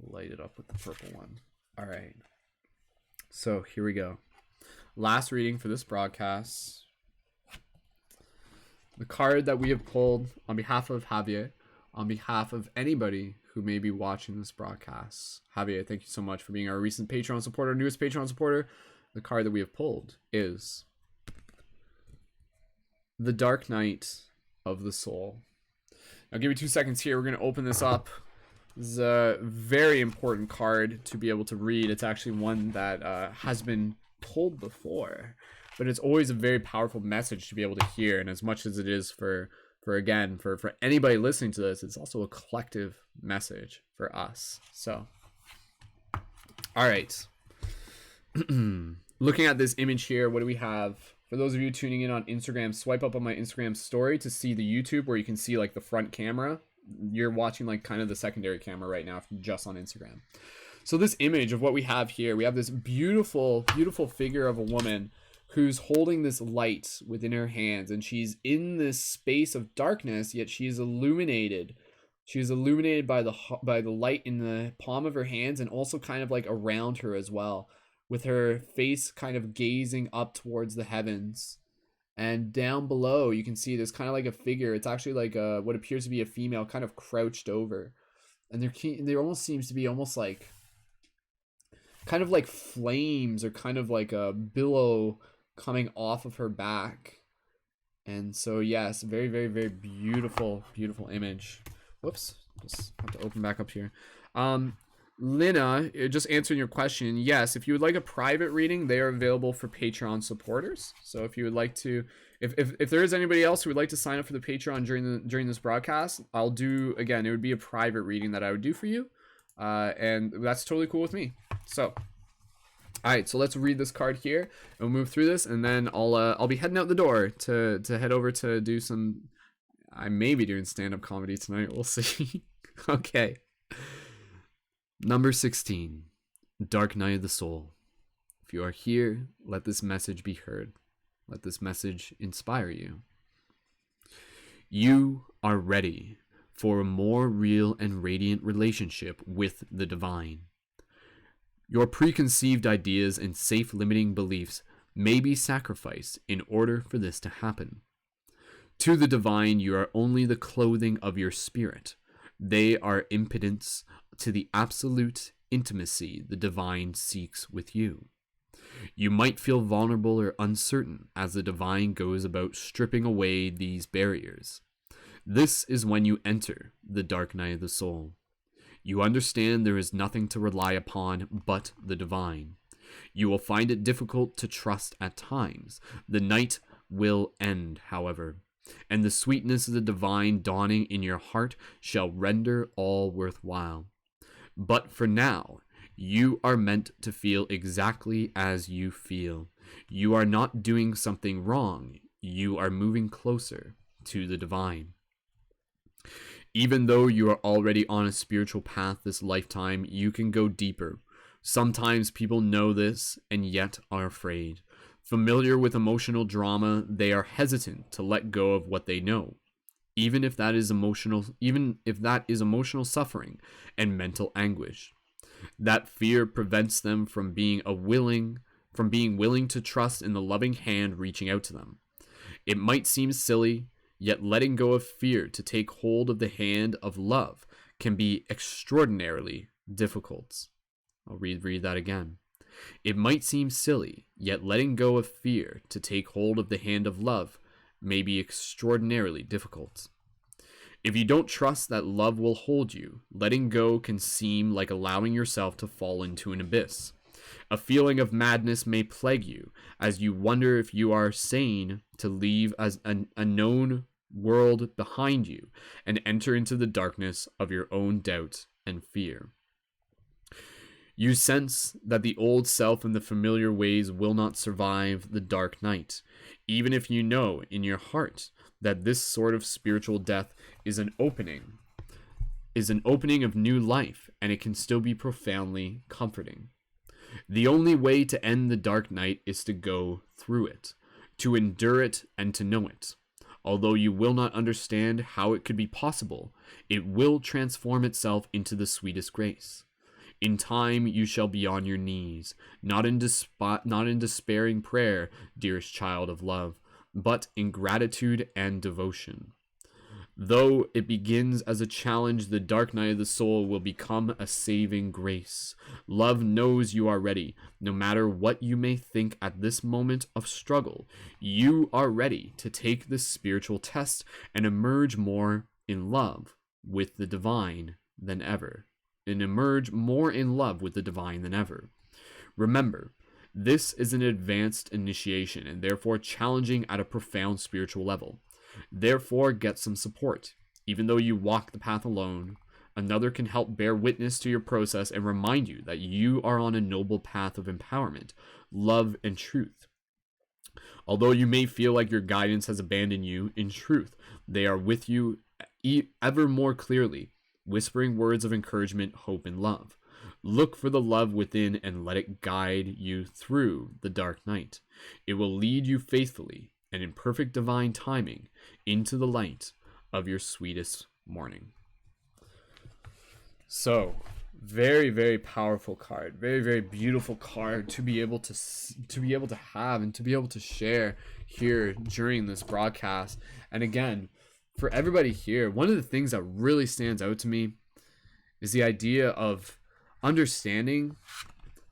Light it up with the purple one. All right. So here we go. Last reading for this broadcast. The card that we have pulled on behalf of Javier, on behalf of anybody who may be watching this broadcast. Javier, thank you so much for being our recent Patreon supporter, newest Patreon supporter. The card that we have pulled is the Dark Night of the Soul. Now, give me 2 seconds here. We're going to open this up. This is a very important card to be able to read. It's actually one that has been pulled before, but it's always a very powerful message to be able to hear. And as much as it is for anybody listening to this, it's also a collective message for us. So, all right. Looking at this image here, what do we have? For those of you tuning in on Instagram, swipe up on my Instagram story to see the YouTube where you can see like the front camera. You're watching like kind of the secondary camera right now, just on Instagram. So this image of what we have here, we have this beautiful, beautiful figure of a woman who's holding this light within her hands, and she's in this space of darkness, yet she is illuminated. She is illuminated by the light in the palm of her hands, and also kind of like around her as well, with her face kind of gazing up towards the heavens. And down below, you can see there's kind of like a figure. It's actually like what appears to be a female, kind of crouched over. And there almost seems to be almost like kind of like flames or kind of like a billow coming off of her back. And so, yes, very, very, very beautiful, beautiful image. Whoops, just have to open back up here. Lina, just answering your question, yes, if you would like a private reading, they are available for Patreon supporters. So if you would like to, if there is anybody else who would like to sign up for the Patreon during this broadcast, I'll do, again, it would be a private reading that I would do for you. And that's totally cool with me. So, all right, so let's read this card here and we'll move through this, and then I'll be heading out the door to head over to do some, I may be doing stand-up comedy tonight. We'll see. Okay. Number 16, Dark Night of the Soul. If you are here, let this message be heard. Let this message inspire you. You are ready for a more real and radiant relationship with the divine. Your preconceived ideas and safe limiting beliefs may be sacrificed in order for this to happen. To the divine, you are only the clothing of your spirit. They are impediments to the absolute intimacy the divine seeks with you. You might feel vulnerable or uncertain as the divine goes about stripping away these barriers. This is when you enter the dark night of the soul. You understand there is nothing to rely upon but the divine. You will find it difficult to trust at times. The night will end, however, and the sweetness of the divine dawning in your heart shall render all worthwhile. But for now, you are meant to feel exactly as you feel. You are not doing something wrong. You are moving closer to the divine. Even though you are already on a spiritual path this lifetime, you can go deeper. Sometimes people know this and yet are afraid. Familiar with emotional drama, they are hesitant to let go of what they know, even if that is emotional suffering and mental anguish. That fear prevents them from being willing to trust in the loving hand reaching out to them. It might seem silly, yet letting go of fear to take hold of the hand of love can be extraordinarily difficult. I'll read that again. It might seem silly, yet letting go of fear to take hold of the hand of love may be extraordinarily difficult. If you don't trust that love will hold you, letting go can seem like allowing yourself to fall into an abyss. A feeling of madness may plague you as you wonder if you are sane to leave as a known world behind you and enter into the darkness of your own doubt and fear. You sense that the old self and the familiar ways will not survive the dark night, even if you know in your heart that this sort of spiritual death is an opening of new life, and it can still be profoundly comforting. The only way to end the dark night is to go through it, to endure it and to know it. Although you will not understand how it could be possible, it will transform itself into the sweetest grace. In time you shall be on your knees, not in despairing prayer, dearest child of love, but in gratitude and devotion. Though it begins as a challenge, the dark night of the soul will become a saving grace. Love knows you are ready. No matter what you may think at this moment of struggle, you are ready to take this spiritual test and emerge more in love with the divine than ever. Remember, this is an advanced initiation and therefore challenging at a profound spiritual level. Therefore, get some support. Even though you walk the path alone, another can help bear witness to your process and remind you that you are on a noble path of empowerment, love, and truth. Although you may feel like your guidance has abandoned you, in truth, they are with you ever more clearly, whispering words of encouragement, hope, and love. Look for the love within and let it guide you through the dark night. It will lead you faithfully and in perfect divine timing into the light of your sweetest morning. So, very, very powerful card, very, very beautiful card to be able to have and to be able to share here during this broadcast. And again, for everybody here, one of the things that really stands out to me is the idea of understanding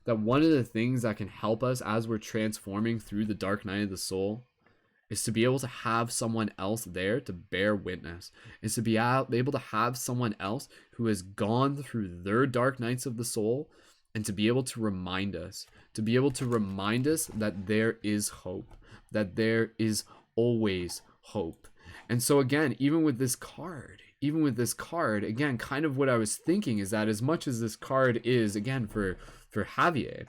that one of the things that can help us as we're transforming through the dark night of the soul is to be able to have someone else there to bear witness, is to be able to have someone else who has gone through their dark nights of the soul and to be able to remind us that there is hope, that there is always hope. And so again, even with this card, again, kind of what I was thinking is that as much as this card is, again, for Javier,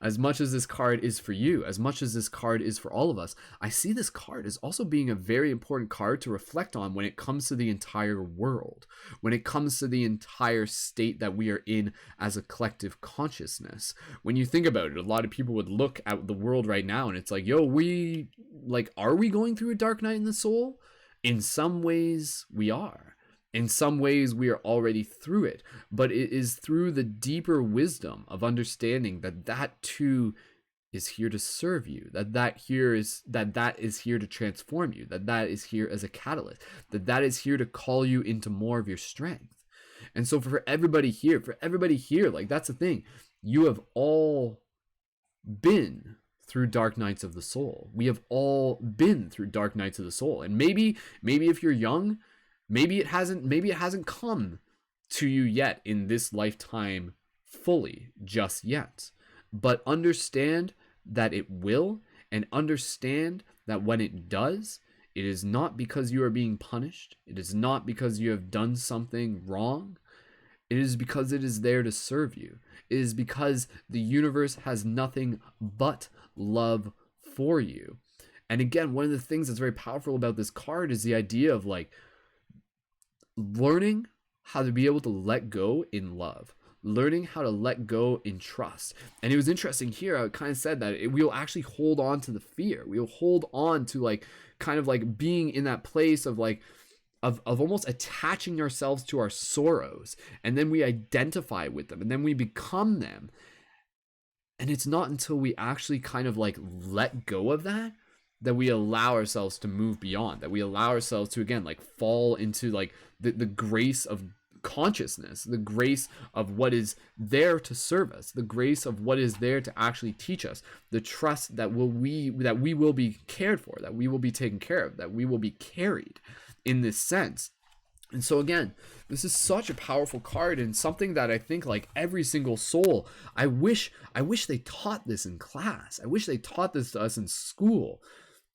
as much as this card is for you, as much as this card is for all of us, I see this card as also being a very important card to reflect on when it comes to the entire world, when it comes to the entire state that we are in as a collective consciousness. When you think about it, a lot of people would look at the world right now and it's like, yo, are we going through a dark night in the soul? In some ways we are. In some ways, we are already through it, but it is through the deeper wisdom of understanding that that too is here to serve you, that is here to transform you, that is here as a catalyst, that is here to call you into more of your strength. And so for everybody here, like, that's the thing. You have all been through dark nights of the soul. We have all been through dark nights of the soul. And maybe if you're young, maybe it hasn't come to you yet in this lifetime fully just yet. But understand that it will, and understand that when it does, it is not because you are being punished. It is not because you have done something wrong. It is because it is there to serve you. It is because the universe has nothing but love for you. And again, one of the things that's very powerful about this card is the idea of like learning how to be able to let go in love, learning how to let go in trust. And it was interesting here, I kind of said that we'll actually hold on to the fear. We'll hold on to like kind of like being in that place of like of almost attaching ourselves to our sorrows, and then we identify with them, and then we become them. And it's not until we actually kind of like let go of that we allow ourselves to move beyond, that we allow ourselves to again like fall into like the grace of consciousness, the grace of what is there to serve us, the grace of what is there to actually teach us, the trust that we will be cared for, that we will be taken care of, that we will be carried in this sense. And so again, this is such a powerful card, and something that I think like every single soul, I wish they taught this in class. I wish they taught this to us in school,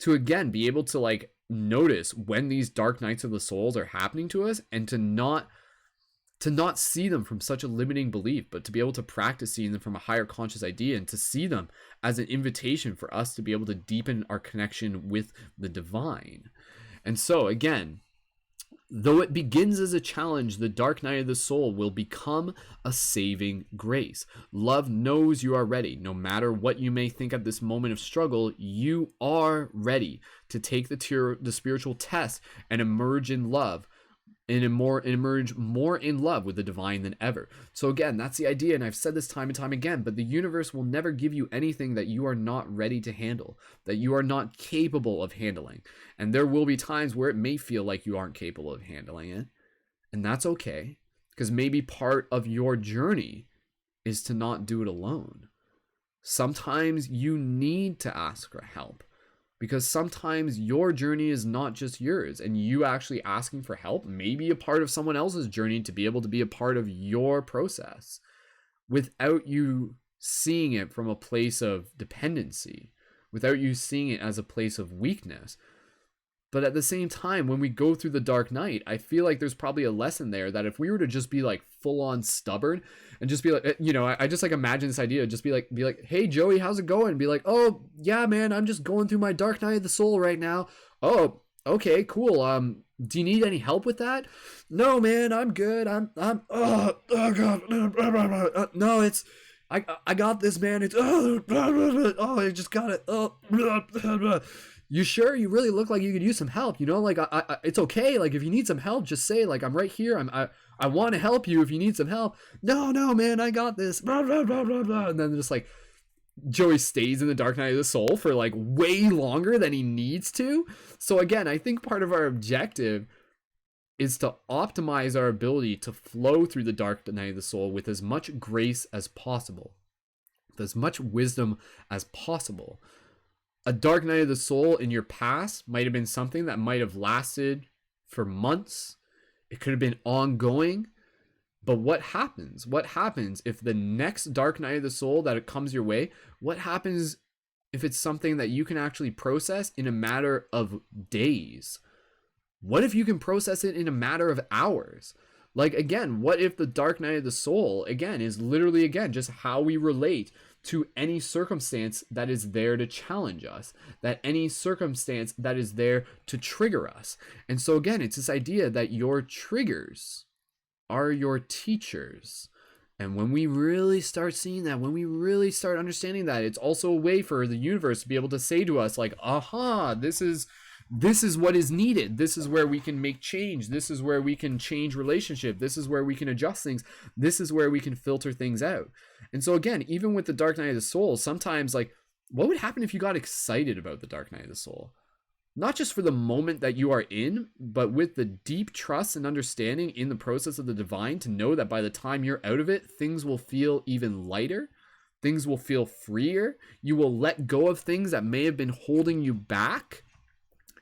to again be able to like notice when these dark nights of the souls are happening to us, and to not see them from such a limiting belief, but to be able to practice seeing them from a higher conscious idea, and to see them as an invitation for us to be able to deepen our connection with the divine. And so again, though it begins as a challenge, the dark night of the soul will become a saving grace. Love knows you are ready. No matter what you may think at this moment of struggle, you are ready to take the spiritual test and emerge in love, and emerge more in love with the divine than ever. So again, that's the idea, and I've said this time and time again, but the universe will never give you anything that you are not ready to handle, that you are not capable of handling. And there will be times where it may feel like you aren't capable of handling it, and that's okay, because maybe part of your journey is to not do it alone. Sometimes you need to ask for help, because sometimes your journey is not just yours, and you actually asking for help may be a part of someone else's journey to be able to be a part of your process without you seeing it from a place of dependency, without you seeing it as a place of weakness. But at the same time, when we go through the dark night, I feel like there's probably a lesson there that if we were to just be like full on stubborn and just be like, you know, I just like imagine this idea, just be like, hey Joey, how's it going? And be like, oh yeah, man, I'm just going through my dark night of the soul right now. Oh, okay, cool. Do you need any help with that? No, man, I'm good. Oh God. No, it's, I got this, man. It's, oh, I just got it. Oh, you sure? You really look like you could use some help, you know, like I it's okay, like if you need some help, just say like I'm right here, I want to help you if you need some help. No man, I got this. And then just like Joey stays in the dark night of the soul for like way longer than he needs to. So again, I think part of our objective is to optimize our ability to flow through the dark night of the soul with as much grace as possible, with as much wisdom as possible. A dark night of the soul in your past might have been something that might have lasted for months. It could have been ongoing. But what happens? What happens if the next dark night of the soul that it comes your way, what happens if it's something that you can actually process in a matter of days? What if you can process it in a matter of hours? Like, again, what if the dark night of the soul, again, is literally, again, just how we relate to any circumstance that is there to challenge us, that any circumstance that is there to trigger us. And so again, it's this idea that your triggers are your teachers. And when we really start seeing that, when we really start understanding that, it's also a way for the universe to be able to say to us like, aha, this is this is what is needed. This is where we can make change. This is where we can change relationship. This is where we can adjust things. This is where we can filter things out. And so again, even with the Dark Night of the Soul, sometimes like, what would happen if you got excited about the Dark Night of the Soul? Not just for the moment that you are in, but with the deep trust and understanding in the process of the divine to know that by the time you're out of it, things will feel even lighter. Things will feel freer. You will let go of things that may have been holding you back.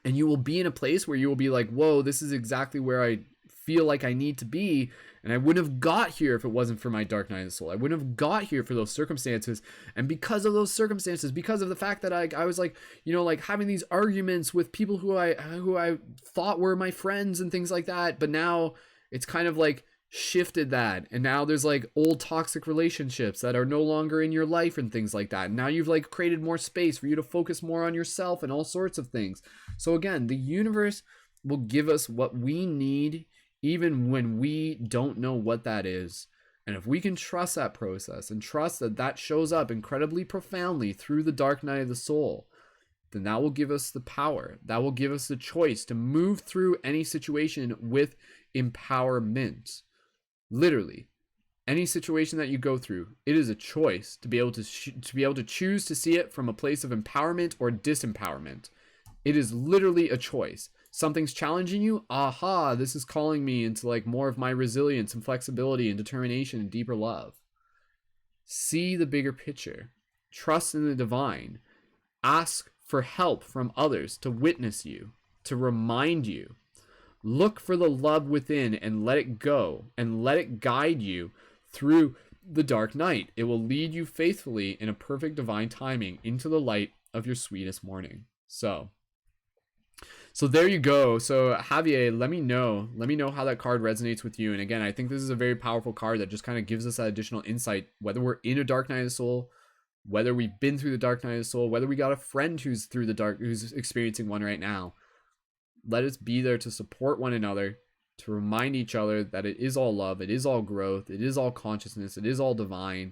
And you will be in a place where you will be like, whoa, this is exactly where I feel like I need to be. And I wouldn't have got here if it wasn't for my Dark Night of the Soul. I wouldn't have got here for those circumstances. And because of those circumstances, because of the fact that I was like, you know, like having these arguments with people who I thought were my friends and things like that. But now it's kind of like shifted that. And now there's like old toxic relationships that are no longer in your life and things like that. And now you've like created more space for you to focus more on yourself and all sorts of things. So again, the universe will give us what we need even when we don't know what that is. And if we can trust that process and trust that that shows up incredibly profoundly through the Dark Night of the Soul, then that will give us the power. That will give us the choice to move through any situation with empowerment. Literally, any situation that you go through, it is a choice to be able to choose to see it from a place of empowerment or disempowerment. It is literally a choice. Something's challenging you. Aha, this is calling me into like more of my resilience and flexibility and determination and deeper love. See the bigger picture. Trust in the divine. Ask for help from others to witness you, to remind you. Look for the love within and let it go and let it guide you through the dark night. It will lead you faithfully in a perfect divine timing into the light of your sweetest morning. So there you go. So Javier, let me know how that card resonates with you. And again, I think this is a very powerful card that just kind of gives us that additional insight, whether we're in a Dark Night of the Soul, whether we've been through the Dark Night of the Soul, whether we got a friend who's experiencing one right now. Let us be there to support one another, to remind each other that it is all love, it is all growth, it is all consciousness, it is all divine.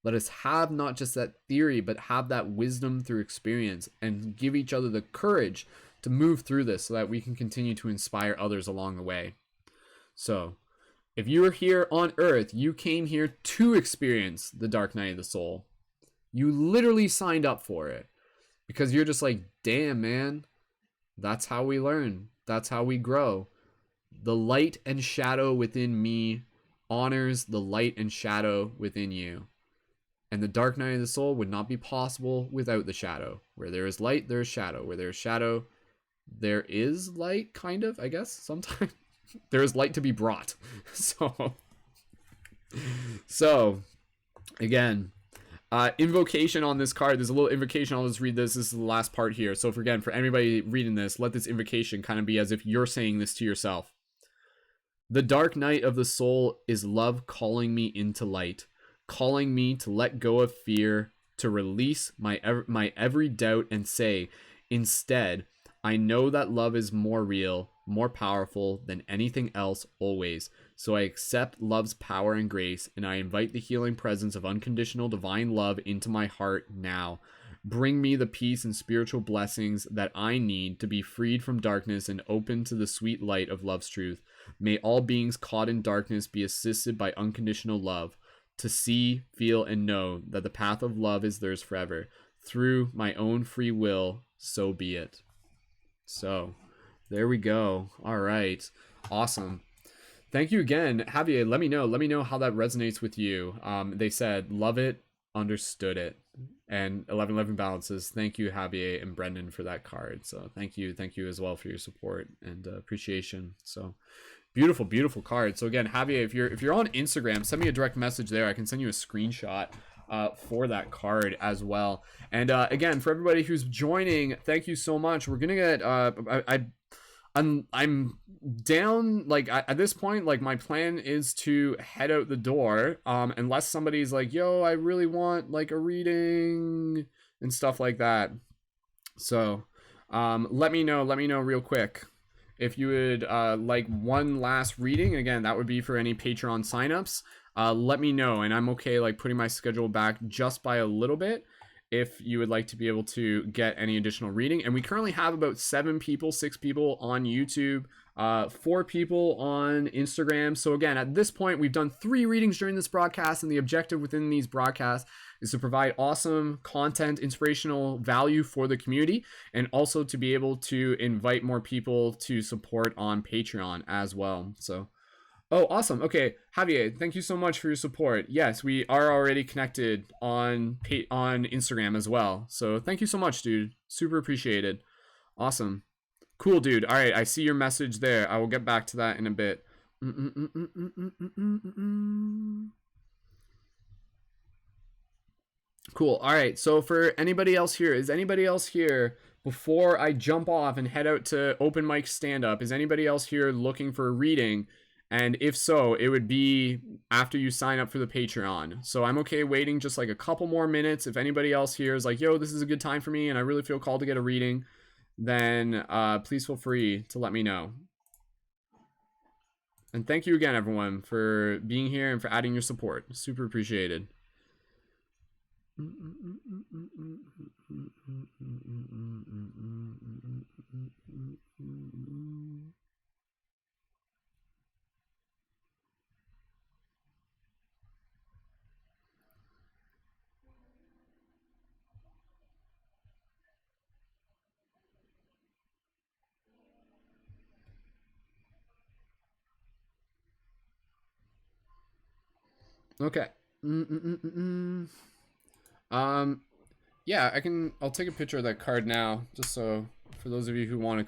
Let us have not just that theory, but have that wisdom through experience and give each other the courage to move through this so that we can continue to inspire others along the way. So, if you are here on Earth, you came here to experience the Dark Night of the Soul. You literally signed up for it because you're just like, damn, man, that's how we learn. That's how we grow. The light and shadow within me honors the light and shadow within you. And the Dark Night of the Soul would not be possible without the shadow. Where there is light, there is shadow. Where there is shadow, there is light, kind of, I guess, sometimes. There is light to be brought. So again, invocation on this card. There's a little invocation. I'll just read this. This is the last part here. So for anybody reading this, let this invocation kind of be as if you're saying this to yourself. The dark night of the soul is love calling me into light, calling me to let go of fear, to release my every doubt and say, instead, I know that love is more real, more powerful than anything else always. So I accept love's power and grace, and I invite the healing presence of unconditional divine love into my heart now. Bring me the peace and spiritual blessings that I need to be freed from darkness and open to the sweet light of love's truth. May all beings caught in darkness be assisted by unconditional love, to see, feel, and know that the path of love is theirs forever. Through my own free will, so be it. So, there we go. All right. Awesome. Thank you again, Javier. Let me know how that resonates with you. They said, love it, understood it. And 1111 balances. Thank you, Javier and Brendan, for that card. So thank you as well for your support and appreciation. So beautiful, beautiful card. So again, Javier, if you're on Instagram, send me a direct message there. I can send you a screenshot for that card as well. And again, for everybody who's joining, thank you so much. We're gonna get I'm down, like at this point, like my plan is to head out the door unless somebody's like, yo, I really want like a reading and stuff like that. So let me know real quick if you would like one last reading. Again, that would be for any Patreon signups. Let me know, and I'm okay like putting my schedule back just by a little bit if you would like to be able to get any additional reading. And we currently have about 6 people on YouTube, 4 people on Instagram. So again, at this point, we've done 3 readings during this broadcast, and the objective within these broadcasts is to provide awesome content, inspirational value for the community, and also to be able to invite more people to support on Patreon as well. So, oh, awesome. Okay, Javier, thank you so much for your support. Yes, we are already connected on Instagram as well. So thank you so much, dude. Super appreciated. Awesome. Cool, dude. All right, I see your message there. I will get back to that in a bit. Cool. All right, so for anybody else here, is anybody else here before I jump off and head out to open mic stand up? Is anybody else here looking for a reading? And if so, it would be after you sign up for the Patreon. So I'm okay waiting just like a couple more minutes. If anybody else here is like, yo, this is a good time for me and I really feel called to get a reading, then please feel free to let me know. And thank you again, everyone, for being here and for adding your support. Super appreciated. Okay. Yeah, I'll take a picture of that card now, just so for those of you who want a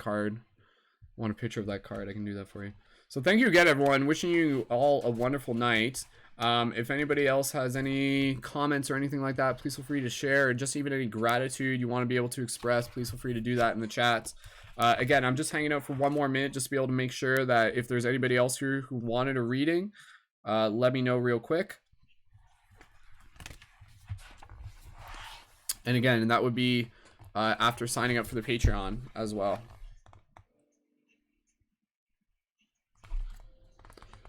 picture of that card, I can do that for you. So thank you again, everyone. Wishing you all a wonderful night. If anybody else has any comments or anything like that, please feel free to share, or just even any gratitude you want to be able to express, please feel free to do that in the chats. Again, I'm just hanging out for one more minute just to be able to make sure that if there's anybody else here who wanted a reading, let me know real quick. And again, that would be after signing up for the Patreon as well.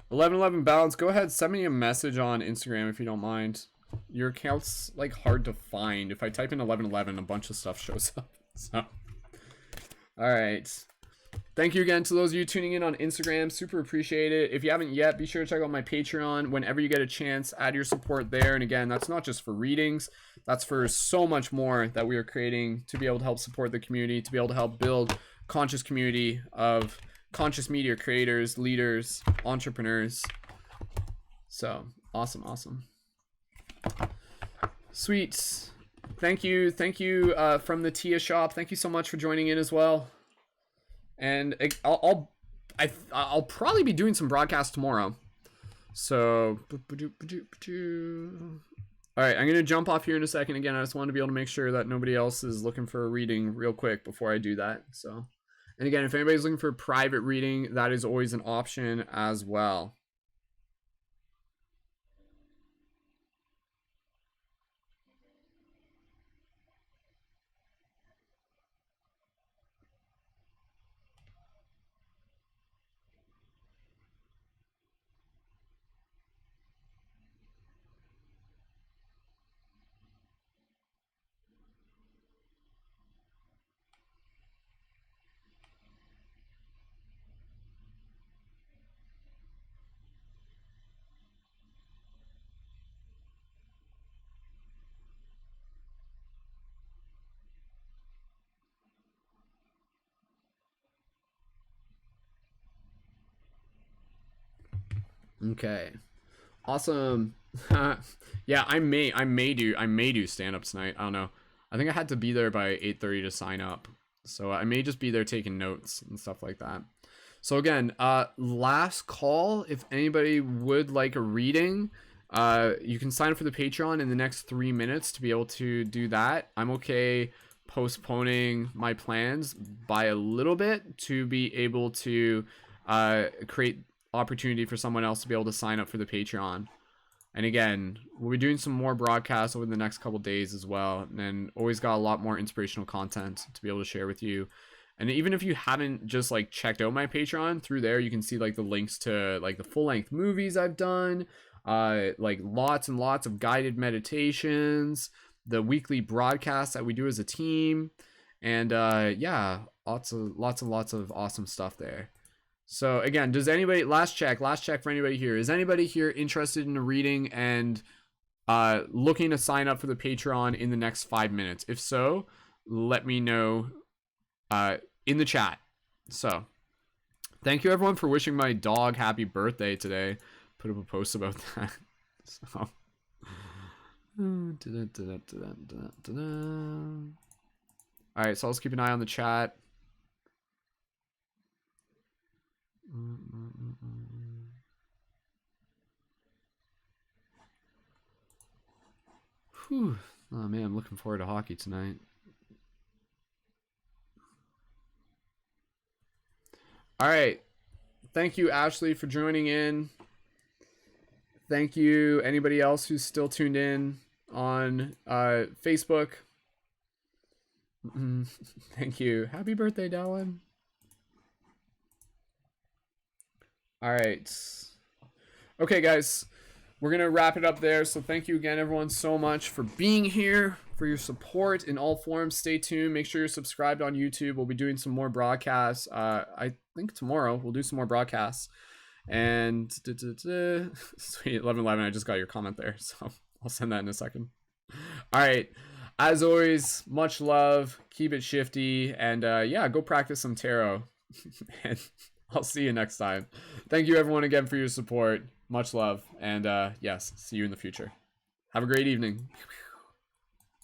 1111 balance, go ahead, send me a message on Instagram if you don't mind. Your account's like hard to find. If I type in 1111, a bunch of stuff shows up. So, all right. Thank you again to those of you tuning in on Instagram. Super appreciate it. If you haven't yet, be sure to check out my Patreon whenever you get a chance. Add your support there. And again, that's not just for readings. That's for so much more that we are creating to be able to help support the community, to be able to help build conscious community of conscious media creators, leaders, entrepreneurs. So awesome. Sweet. Thank you from the Tia shop. Thank you so much for joining in as well. And I'll probably be doing some broadcasts tomorrow. So, all right, I'm going to jump off here in a second. Again, I just want to be able to make sure that nobody else is looking for a reading real quick before I do that. So, and again, if anybody's looking for a private reading, that is always an option as well. Okay. Awesome. Yeah, I may do stand-up tonight. I don't know. I think I had to be there by 8:30 to sign up. So I may just be there taking notes and stuff like that. So again, last call, if anybody would like a reading, you can sign up for the Patreon in the next 3 minutes to be able to do that. I'm okay postponing my plans by a little bit to be able to create opportunity for someone else to be able to sign up for the Patreon. And again, we'll be doing some more broadcasts over the next couple days as well, and always got a lot more inspirational content to be able to share with you. And even if you haven't just like checked out my Patreon, through there you can see like the links to like the full-length movies I've done, like lots and lots of guided meditations, the weekly broadcast that we do as a team, and yeah, lots of awesome stuff there. So again, does anybody, last check for anybody here, is anybody here interested in a reading and looking to sign up for the Patreon in the next 5 minutes? If so, let me know in the chat. So thank you everyone for wishing my dog happy birthday today. Put up a post about that. So all right, so let's keep an eye on the chat. Whew. Oh man, I'm looking forward to hockey tonight. All right, thank you Ashley for joining in. Thank you anybody else who's still tuned in on Facebook. Thank you. Happy birthday, Dallin. All right. Okay, guys, we're going to wrap it up there. So thank you again, everyone, so much for being here, for your support in all forms. Stay tuned. Make sure you're subscribed on YouTube. We'll be doing some more broadcasts. I think tomorrow we'll do some more broadcasts. And sweet, 1111, I just got your comment there, so I'll send that in a second. All right. As always, much love. Keep it shifty. And yeah, go practice some tarot. And I'll see you next time. Thank you everyone again for your support. Much love. And yes, see you in the future. Have a great evening.